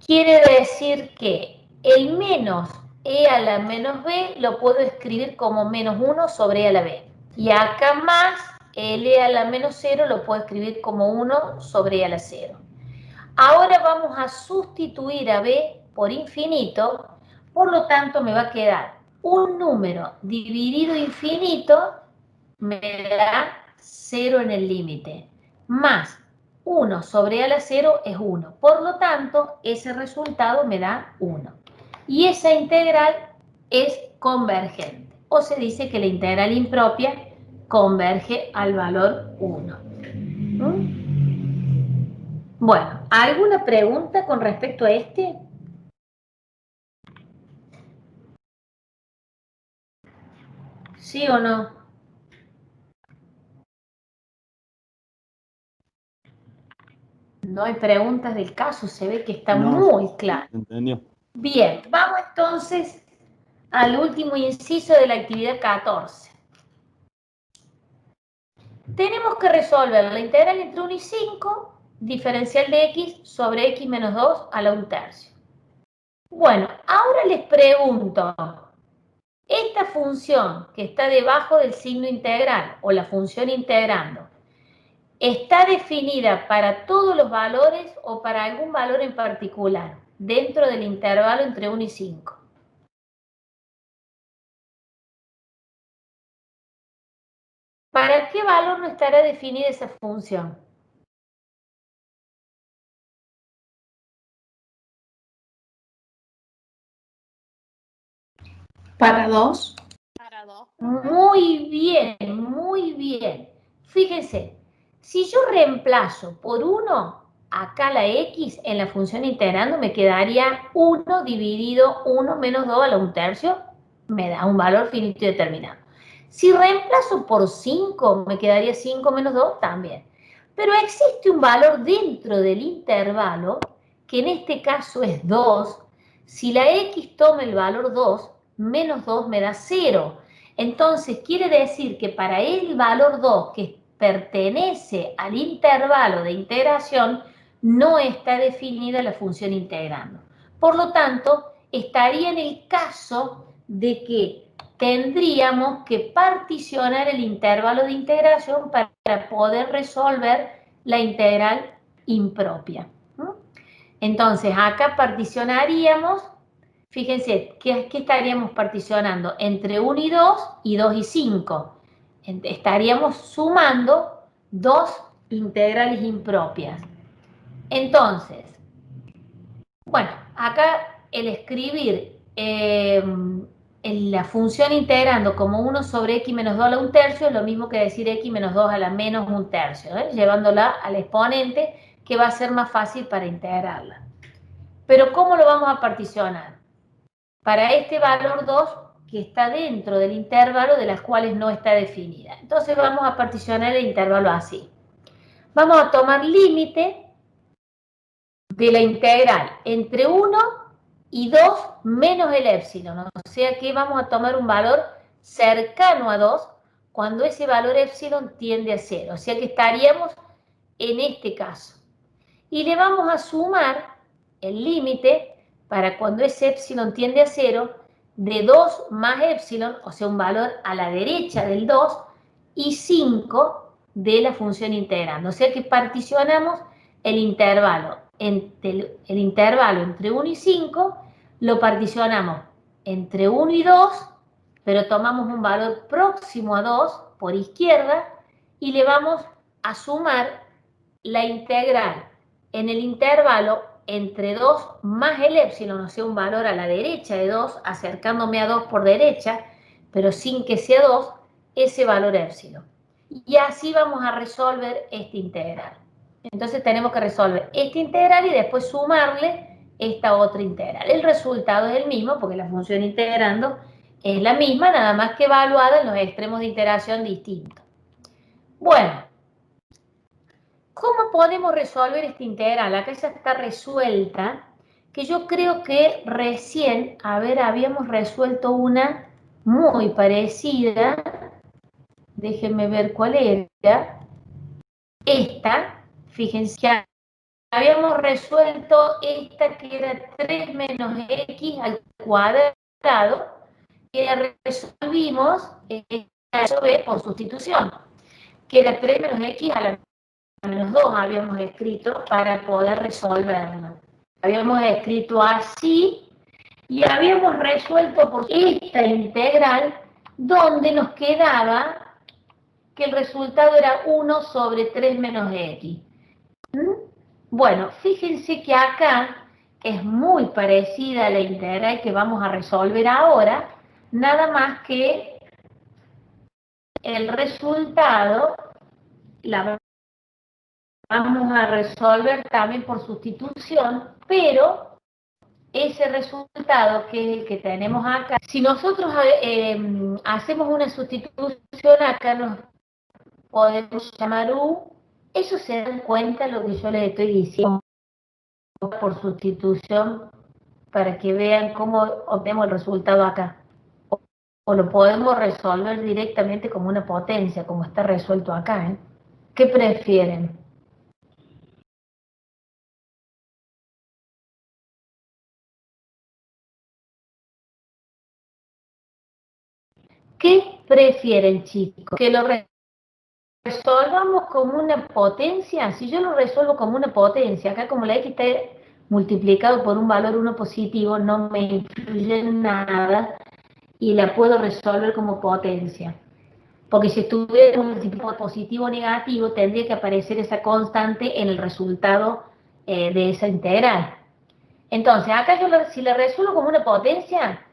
Quiere decir que el menos e a la menos b lo puedo escribir como menos 1 sobre e a la b. Y acá más el e a la menos 0 lo puedo escribir como 1 sobre e a la 0. Ahora vamos a sustituir a b por infinito, por lo tanto me va a quedar un número dividido infinito, me da 0 en el límite, más 1 sobre e a la 0 es 1. Por lo tanto, ese resultado me da 1. Y esa integral es convergente. O se dice que la integral impropia converge al valor 1. Bueno, ¿alguna pregunta con respecto a este? ¿Sí o no? No hay preguntas del caso, se ve que está muy claro. Entendió. Bien, vamos entonces al último inciso de la actividad 14. Tenemos que resolver la integral entre 1 y 5, diferencial de x sobre x menos 2 a la 1/3. Bueno, ahora les pregunto, esta función que está debajo del signo integral, o la función integrando, ¿está definida para todos los valores o para algún valor en particular dentro del intervalo entre 1 y 5? ¿Para qué valor no estará definida esa función? Para 2. Muy bien, muy bien. Fíjense, si yo reemplazo por 1, acá la x en la función integrando me quedaría 1 dividido 1 menos 2 a la 1/3, me da un valor finito y determinado. Si reemplazo por 5, me quedaría 5 menos 2 también. Pero existe un valor dentro del intervalo, que en este caso es 2. Si la x toma el valor 2, menos 2 me da 0. Entonces, quiere decir que para el valor 2, que pertenece al intervalo de integración, no está definida la función integrando. Por lo tanto, estaría en el caso de que tendríamos que particionar el intervalo de integración para poder resolver la integral impropia. Entonces, acá particionaríamos. Fíjense, ¿qué estaríamos particionando? Entre 1 y 2 y 2 y 5. Estaríamos sumando dos integrales impropias. Entonces, bueno, acá el escribir en la función integrando como 1 sobre x menos 2 a la 1/3 es lo mismo que decir x menos 2 a la menos 1/3, llevándola al exponente, que va a ser más fácil para integrarla. Pero ¿cómo lo vamos a particionar? Para este valor 2 que está dentro del intervalo de las cuales no está definida. Entonces vamos a particionar el intervalo así. Vamos a tomar límite de la integral entre 1 y 2 menos el épsilon. O sea que vamos a tomar un valor cercano a 2 cuando ese valor épsilon tiende a 0. O sea que estaríamos en este caso. Y le vamos a sumar el límite para cuando ese épsilon tiende a 0, de 2 más épsilon, o sea, un valor a la derecha del 2, y 5 de la función integrando. O sea que particionamos el intervalo entre 1 y 5, lo particionamos entre 1 y 2, pero tomamos un valor próximo a 2 por izquierda, y le vamos a sumar la integral en el intervalo entre 2 más el épsilon, o sea, un valor a la derecha de 2, acercándome a 2 por derecha, pero sin que sea 2, ese valor épsilon. Y así vamos a resolver esta integral. Entonces tenemos que resolver esta integral y después sumarle esta otra integral. El resultado es el mismo porque la función integrando es la misma, nada más que evaluada en los extremos de integración distintos. Bueno, ¿cómo podemos resolver esta integral? Acá ya está resuelta, que yo creo que recién, habíamos resuelto una muy parecida. Déjenme ver cuál era. Esta, fíjense, que habíamos resuelto esta que era 3 menos x al cuadrado, que resolvimos por sustitución, que era 3 menos x a la menos 2 habíamos escrito para poder resolverlo. Habíamos escrito así y habíamos resuelto por esta integral donde nos quedaba que el resultado era 1 sobre 3 menos x. Bueno, fíjense que acá es muy parecida a la integral que vamos a resolver ahora, nada más que el resultado la vamos a resolver también por sustitución, pero ese resultado que es el que tenemos acá, si nosotros hacemos una sustitución acá, nos podemos llamar U. Eso se dan cuenta lo que yo les estoy diciendo por sustitución, para que vean cómo obtenemos el resultado acá. O lo podemos resolver directamente como una potencia, como está resuelto acá. ¿Qué prefieren? ¿Qué prefieren, chicos? ¿Que lo resolvamos como una potencia? Si yo lo resuelvo como una potencia, acá como la x está multiplicado por un valor 1 positivo, no me influye en nada y la puedo resolver como potencia. Porque si estuviera un tipo positivo o negativo, tendría que aparecer esa constante en el resultado de esa integral. Entonces, acá yo si la resuelvo como una potencia,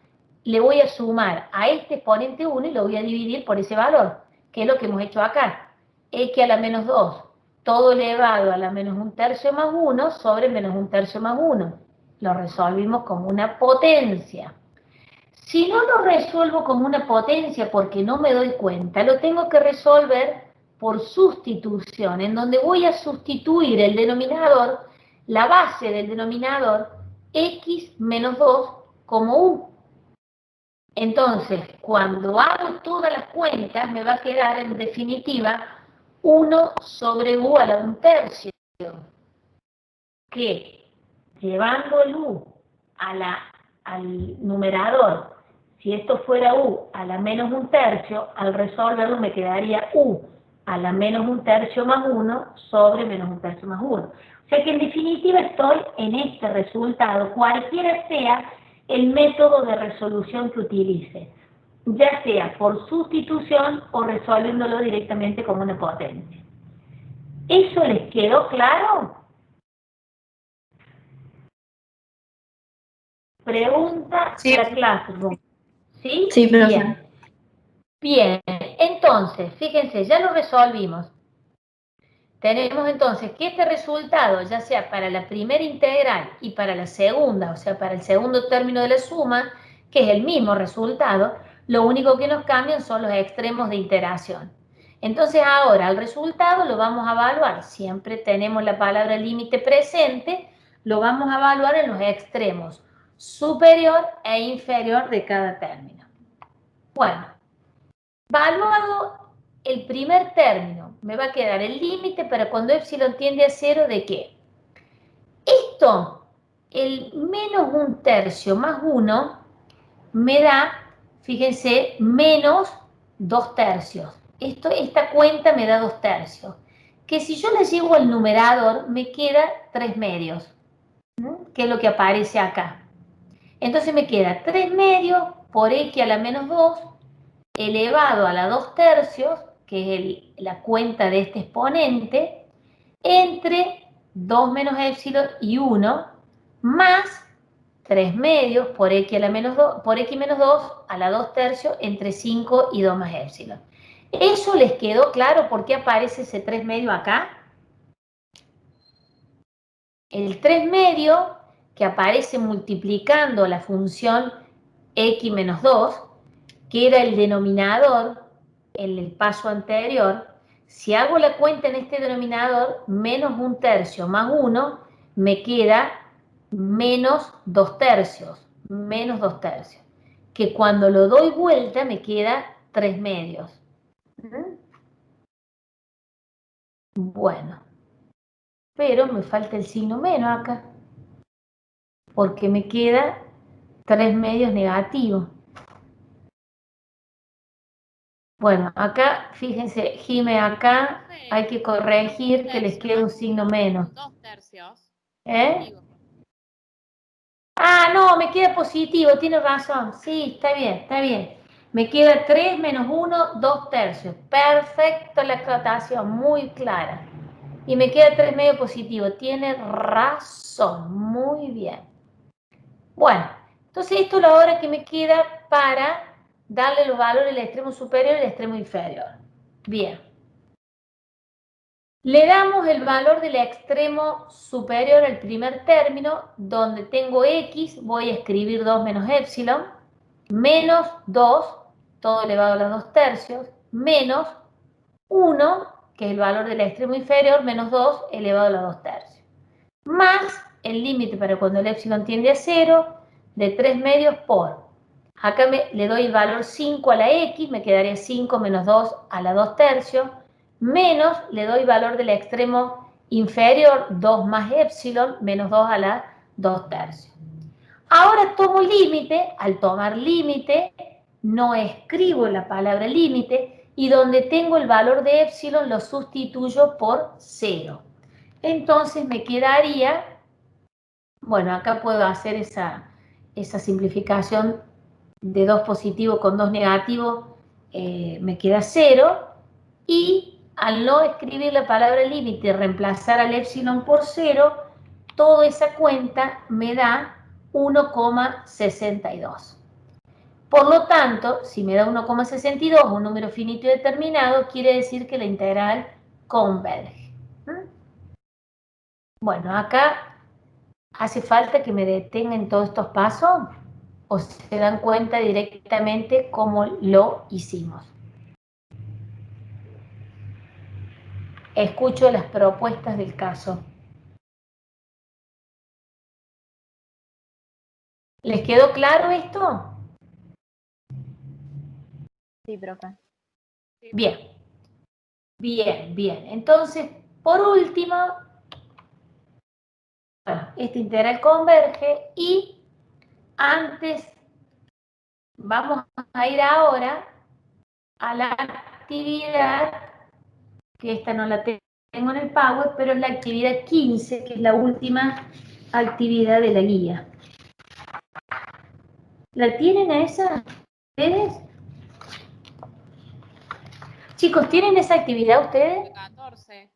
le voy a sumar a este exponente 1 y lo voy a dividir por ese valor, que es lo que hemos hecho acá. X a la menos 2, todo elevado a la menos 1/3 más 1 sobre menos 1/3 más 1. Lo resolvimos como una potencia. Si no lo resuelvo como una potencia porque no me doy cuenta, lo tengo que resolver por sustitución, en donde voy a sustituir el denominador, la base del denominador, x menos 2 como u. Entonces, cuando hago todas las cuentas, me va a quedar en definitiva 1 sobre u a la 1/3, que llevando el u al numerador, si esto fuera u a la menos 1/3, al resolverlo me quedaría u a la menos 1/3 más 1 sobre menos 1/3 más 1. O sea que en definitiva estoy en este resultado, cualquiera sea el método de resolución que utilice, ya sea por sustitución o resolviéndolo directamente como una potencia. ¿Eso les quedó claro? Pregunta Sí. la Classroom. ¿Sí? Sí, profe. Bien. Bien, entonces, fíjense, ya lo resolvimos. Tenemos entonces que este resultado, ya sea para la primera integral y para la segunda, o sea, para el segundo término de la suma, que es el mismo resultado, lo único que nos cambian son los extremos de integración. Entonces ahora el resultado lo vamos a evaluar, siempre tenemos la palabra límite presente, lo vamos a evaluar en los extremos superior e inferior de cada término. Bueno, evaluado el primer término, me va a quedar el límite para cuando epsilon tiende a 0, ¿de qué? Esto, el menos 1/3 más 1, me da, fíjense, menos 2/3. Esta cuenta me da 2/3. Que si yo le llevo al numerador, me queda 3/2, que es lo que aparece acá. Entonces me queda 3/2 por x a la menos 2, elevado a la 2/3, que es la cuenta de este exponente, entre 2 menos epsilon y 1, más 3/2 por x a la menos 2, por x menos 2 a la 2/3 entre 5 y 2 más epsilon. ¿Eso les quedó claro por qué aparece ese 3/2 acá? El 3/2 que aparece multiplicando la función x menos 2, que era el denominador en el paso anterior, si hago la cuenta en este denominador, menos 1/3 más 1, me queda menos 2/3, que cuando lo doy vuelta me queda 3/2. Bueno, pero me falta el signo menos acá, porque me queda 3/2 negativo. Bueno, acá, fíjense, Jime, acá hay que corregir que les quede un signo menos. 2/3. ¿Eh? Ah, no, me queda positivo, tiene razón. Sí, está bien. Me queda 3 menos 1, 2/3. Perfecto la explotación, muy clara. Y me queda 3/2 positivo. Tiene razón, muy bien. Bueno, entonces esto es la hora que me queda para darle los valores al extremo superior y al extremo inferior. Bien. Le damos el valor del extremo superior al primer término, donde tengo x, voy a escribir 2 menos epsilon, menos 2, todo elevado a la 2/3, menos 1, que es el valor del extremo inferior, menos 2 elevado a la 2/3. Más el límite para cuando el epsilon tiende a 0, de 3/2 por, acá le doy el valor 5 a la x, me quedaría 5 menos 2 a la 2/3, menos le doy valor del extremo inferior, 2 más epsilon, menos 2 a la 2/3. Ahora tomo límite, al tomar límite, no escribo la palabra límite, y donde tengo el valor de epsilon lo sustituyo por 0. Entonces me quedaría, bueno, acá puedo hacer esa simplificación de 2 positivo con 2 negativo, me queda 0, y al no escribir la palabra límite y reemplazar al epsilon por 0, toda esa cuenta me da 1,62. Por lo tanto, si me da 1,62, un número finito y determinado, quiere decir que la integral converge. Bueno, acá hace falta que me detenga en todos estos pasos o se dan cuenta directamente cómo lo hicimos. Escucho las propuestas del caso. ¿Les quedó claro esto? Sí, profe. Bien. Bien, bien. Entonces, por último, bueno, esta integral converge y antes vamos a ir ahora a la actividad, que esta no la tengo en el Power, pero es la actividad 15, que es la última actividad de la guía. ¿La tienen a esa ustedes? Chicos, ¿tienen esa actividad ustedes? 14.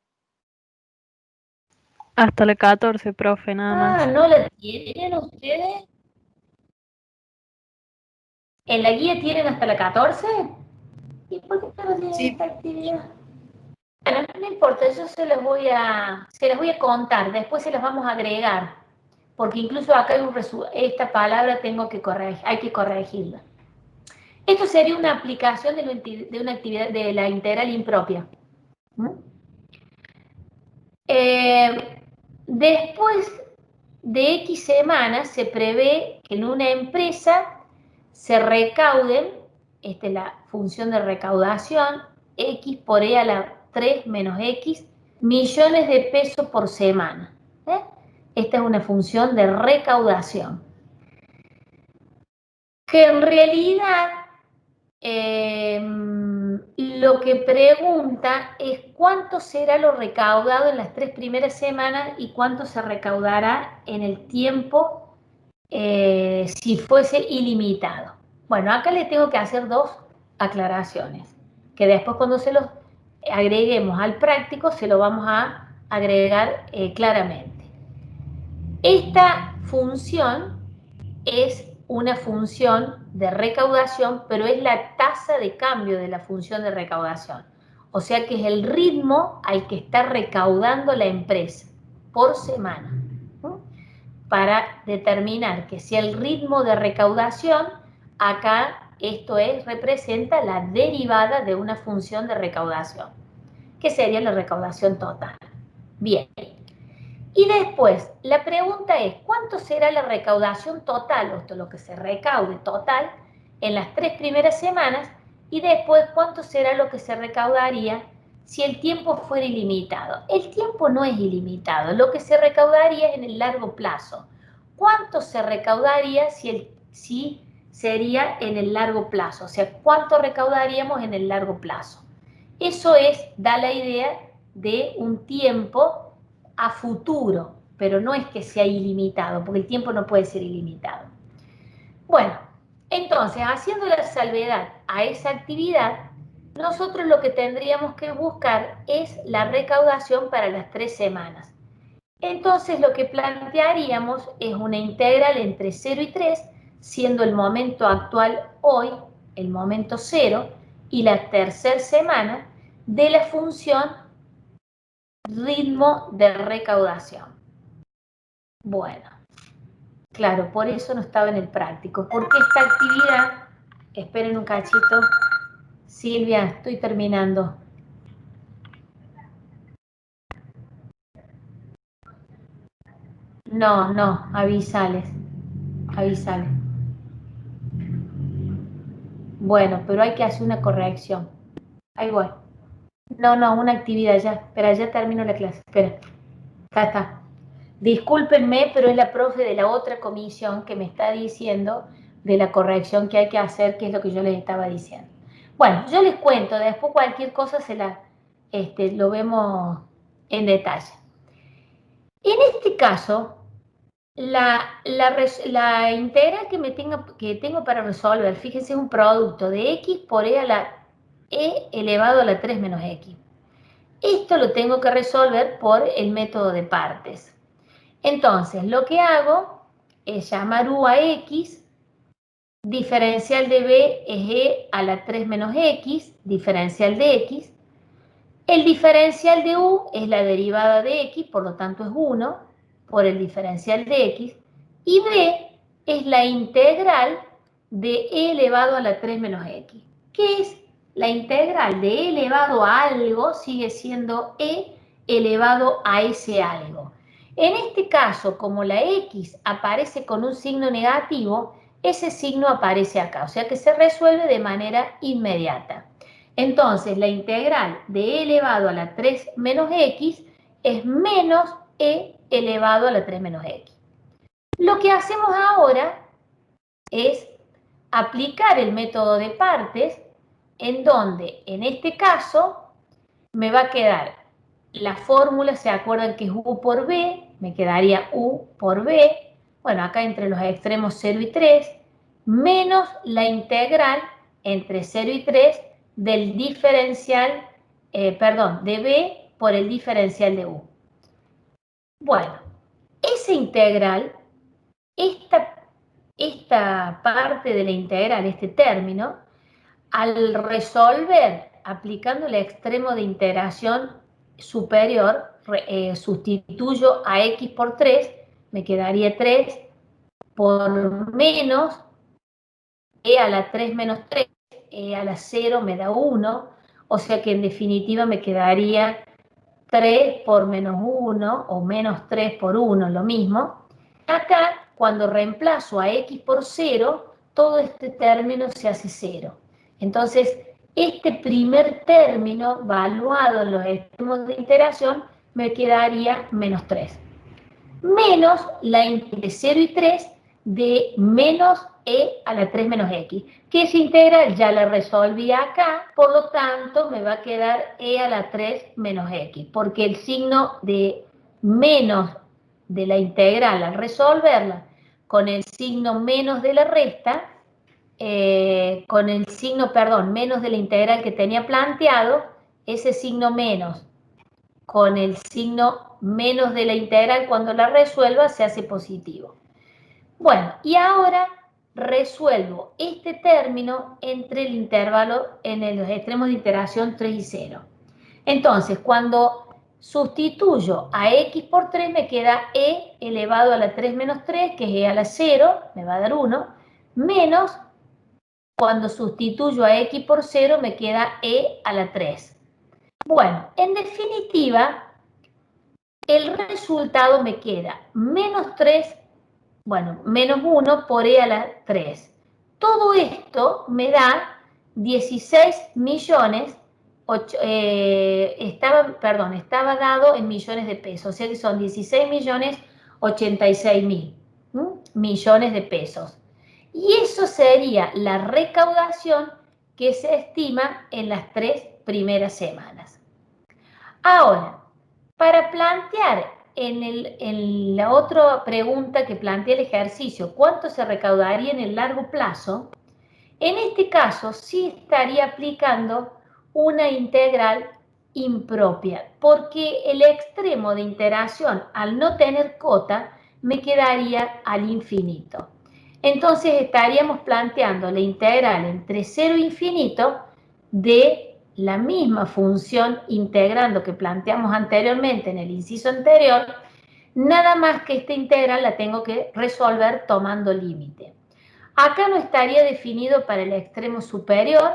Hasta la 14, profe, nada más. ¿No la tienen ustedes? ¿En la guía tienen hasta la 14? ¿Y por qué no tienen esta actividad? Bueno, no importa, yo se las voy a contar, después se las vamos a agregar, porque incluso acá hay esta palabra hay que corregirla. Esto sería una aplicación de una actividad de la integral impropia. Después de X semanas se prevé que en una empresa se recauden, esta es la función de recaudación, X por E a la 3 menos X, millones de pesos por semana. Esta es una función de recaudación. Que en realidad lo que pregunta es cuánto será lo recaudado en las 3 primeras semanas y cuánto se recaudará en el tiempo si fuese ilimitado. Bueno, acá le tengo que hacer dos aclaraciones, que después cuando se los agreguemos al práctico se lo vamos a agregar claramente. Esta función es una función de recaudación, pero es la tasa de cambio de la función de recaudación. O sea que es el ritmo al que está recaudando la empresa por semana. Para determinar que sea el ritmo de recaudación, acá esto representa la derivada de una función de recaudación, que sería la recaudación total. Bien. Y después, la pregunta es, ¿cuánto será la recaudación total, o lo que se recaude total, en las 3 primeras semanas? Y después, ¿cuánto será lo que se recaudaría si el tiempo fuera ilimitado? El tiempo no es ilimitado, lo que se recaudaría es en el largo plazo. ¿Cuánto se recaudaría si sería en el largo plazo? O sea, ¿cuánto recaudaríamos en el largo plazo? Eso da la idea de un tiempo a futuro, pero no es que sea ilimitado, porque el tiempo no puede ser ilimitado. Bueno, entonces, haciendo la salvedad a esa actividad, nosotros lo que tendríamos que buscar es la recaudación para las 3 semanas. Entonces, lo que plantearíamos es una integral entre 0 y 3, siendo el momento actual hoy, el momento 0, y la tercera semana de la función ritmo de recaudación. Bueno, claro, por eso no estaba en el práctico, porque esta actividad, esperen un cachito, Silvia, estoy terminando. No, avísales. Bueno, pero hay que hacer una corrección. Ahí voy. No, una actividad ya. Espera, ya termino la clase. Espera. Acá está. Discúlpenme, pero es la profe de la otra comisión que me está diciendo de la corrección que hay que hacer, que es lo que yo les estaba diciendo. Bueno, yo les cuento, después cualquier cosa lo vemos en detalle. En este caso, la integral que tengo para resolver, fíjense, es un producto de x por e a la e elevado a la 3 menos x. Esto lo tengo que resolver por el método de partes. Entonces, lo que hago es llamar u a x diferencial de b es e a la 3 menos x, diferencial de x. El diferencial de u es la derivada de x, por lo tanto es 1 por el diferencial de x. Y b es la integral de e elevado a la 3 menos x. ¿Qué es la integral de e elevado a algo? Sigue siendo e elevado a ese algo. En este caso, como la x aparece con un signo negativo, ese signo aparece acá, o sea que se resuelve de manera inmediata. Entonces, la integral de e elevado a la 3 menos x es menos e elevado a la 3 menos x. Lo que hacemos ahora es aplicar el método de partes, en donde, en este caso, me va a quedar la fórmula, ¿se acuerdan que es u por b? Me quedaría u por b, bueno, acá entre los extremos 0 y 3, menos la integral entre 0 y 3 del diferencial, de b por el diferencial de u. Bueno, esa integral, esta parte de la integral, este término, al resolver aplicando el extremo de integración superior, sustituyo a x por 3, me quedaría 3 por menos e a la 3 menos 3, e a la 0 me da 1, o sea que en definitiva me quedaría 3 por menos 1 o menos 3 por 1, lo mismo. Acá, cuando reemplazo a x por 0, todo este término se hace 0. Entonces, este primer término, valuado en los extremos de integración, me quedaría menos 3. Menos la de 0 y 3 de menos e a la 3 menos x. Que esa integral ya la resolví acá, por lo tanto me va a quedar e a la 3 menos x, porque el signo de menos de la integral al resolverla con el signo menos de la resta, con el signo, menos de la integral que tenía planteado, ese signo menos con el signo menos de la integral cuando la resuelva se hace positivo. Bueno, y ahora resuelvo este término entre el intervalo en los extremos de integración 3 y 0. Entonces, cuando sustituyo a x por 3 me queda e elevado a la 3 menos 3, que es e a la 0, me va a dar 1, menos cuando sustituyo a x por 0 me queda e a la 3. Bueno, en definitiva, el resultado me queda menos 3, menos 1 por e a la 3. Todo esto me da 16 millones, estaba dado en millones de pesos, o sea que son 16 millones 86 mil millones de pesos. Y eso sería la recaudación que se estima en las 3 primeras semanas. Ahora, para plantear en la otra pregunta que plantea el ejercicio, ¿cuánto se recaudaría en el largo plazo? En este caso sí estaría aplicando una integral impropia, porque el extremo de integración al no tener cota me quedaría al infinito. Entonces estaríamos planteando la integral entre 0 e infinito de la misma función integrando que planteamos anteriormente en el inciso anterior, nada más que esta integral la tengo que resolver tomando límite. Acá no estaría definido para el extremo superior,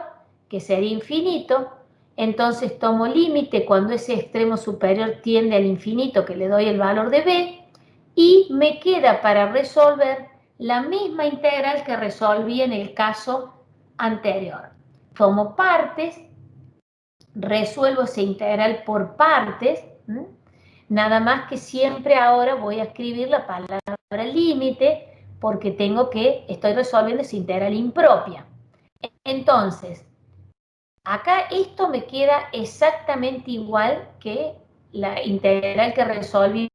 que sería infinito, entonces tomo límite cuando ese extremo superior tiende al infinito, que le doy el valor de b, y me queda para resolver la misma integral que resolví en el caso anterior. Tomo partes, resuelvo esa integral por partes, nada más que siempre ahora voy a escribir la palabra límite porque estoy resolviendo esa integral impropia. Entonces, acá esto me queda exactamente igual que la integral que resolví,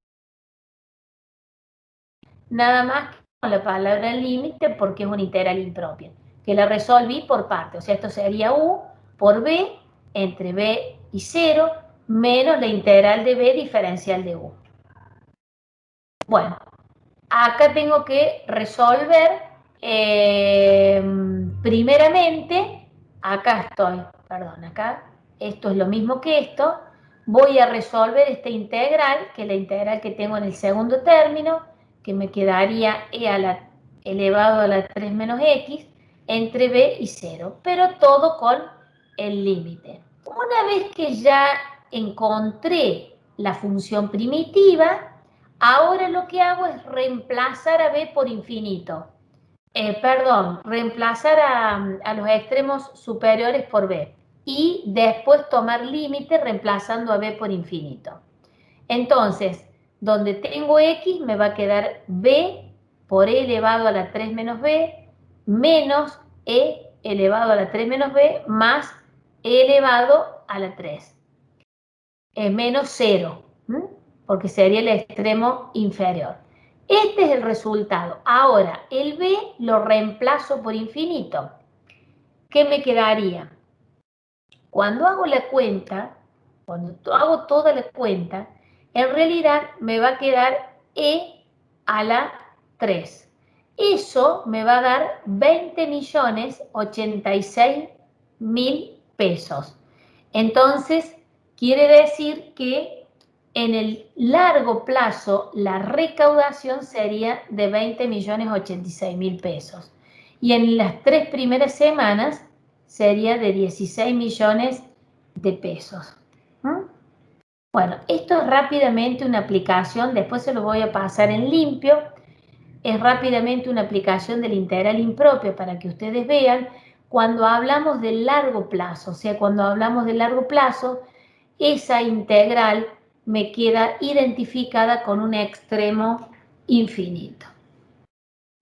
nada más que con la palabra límite porque es una integral impropia, que la resolví por parte, o sea, esto sería u por b entre b y 0 menos la integral de b diferencial de u. Bueno, acá tengo que resolver primeramente, acá estoy, perdón, acá, esto es lo mismo que esto, voy a resolver esta integral, que es la integral que tengo en el segundo término, que me quedaría e elevado a la 3 menos x, entre b y 0, pero todo con el límite. Una vez que ya encontré la función primitiva, ahora lo que hago es reemplazar a b por infinito. Reemplazar a los extremos superiores por b y después tomar límite reemplazando a b por infinito. Entonces, donde tengo x me va a quedar b por e elevado a la 3 menos b menos e elevado a la 3 menos b más e elevado a la 3. Menos 0, porque sería el extremo inferior. Este es el resultado. Ahora, el b lo reemplazo por infinito. ¿Qué me quedaría? Cuando hago la cuenta, cuando hago toda la cuenta, en realidad me va a quedar e a la 3. Eso me va a dar 20.086.000 pesos. Entonces, quiere decir que en el largo plazo la recaudación sería de 20.086.000 pesos. Y en las 3 primeras semanas sería de 16 millones de pesos. Bueno, esto es rápidamente una aplicación, después se lo voy a pasar en limpio. Es rápidamente una aplicación de la integral impropia para que ustedes vean cuando hablamos de largo plazo. O sea, cuando hablamos de largo plazo, esa integral me queda identificada con un extremo infinito.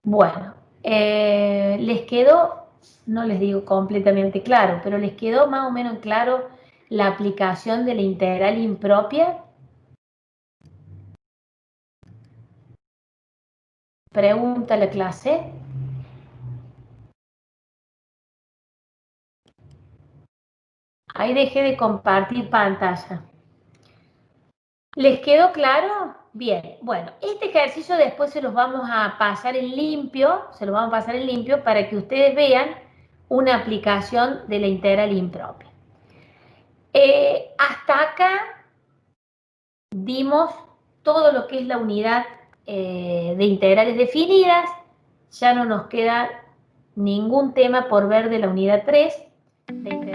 Bueno, ¿les quedó? No les digo completamente claro, pero ¿les quedó más o menos claro la aplicación de la integral impropia? Pregunta a la clase. Ahí dejé de compartir pantalla. ¿Les quedó claro? Bien, bueno, este ejercicio después se los vamos a pasar en limpio, para que ustedes vean una aplicación de la integral impropia. Hasta acá dimos todo lo que es la unidad de integrales definidas, ya no nos queda ningún tema por ver de la unidad 3 de integrales.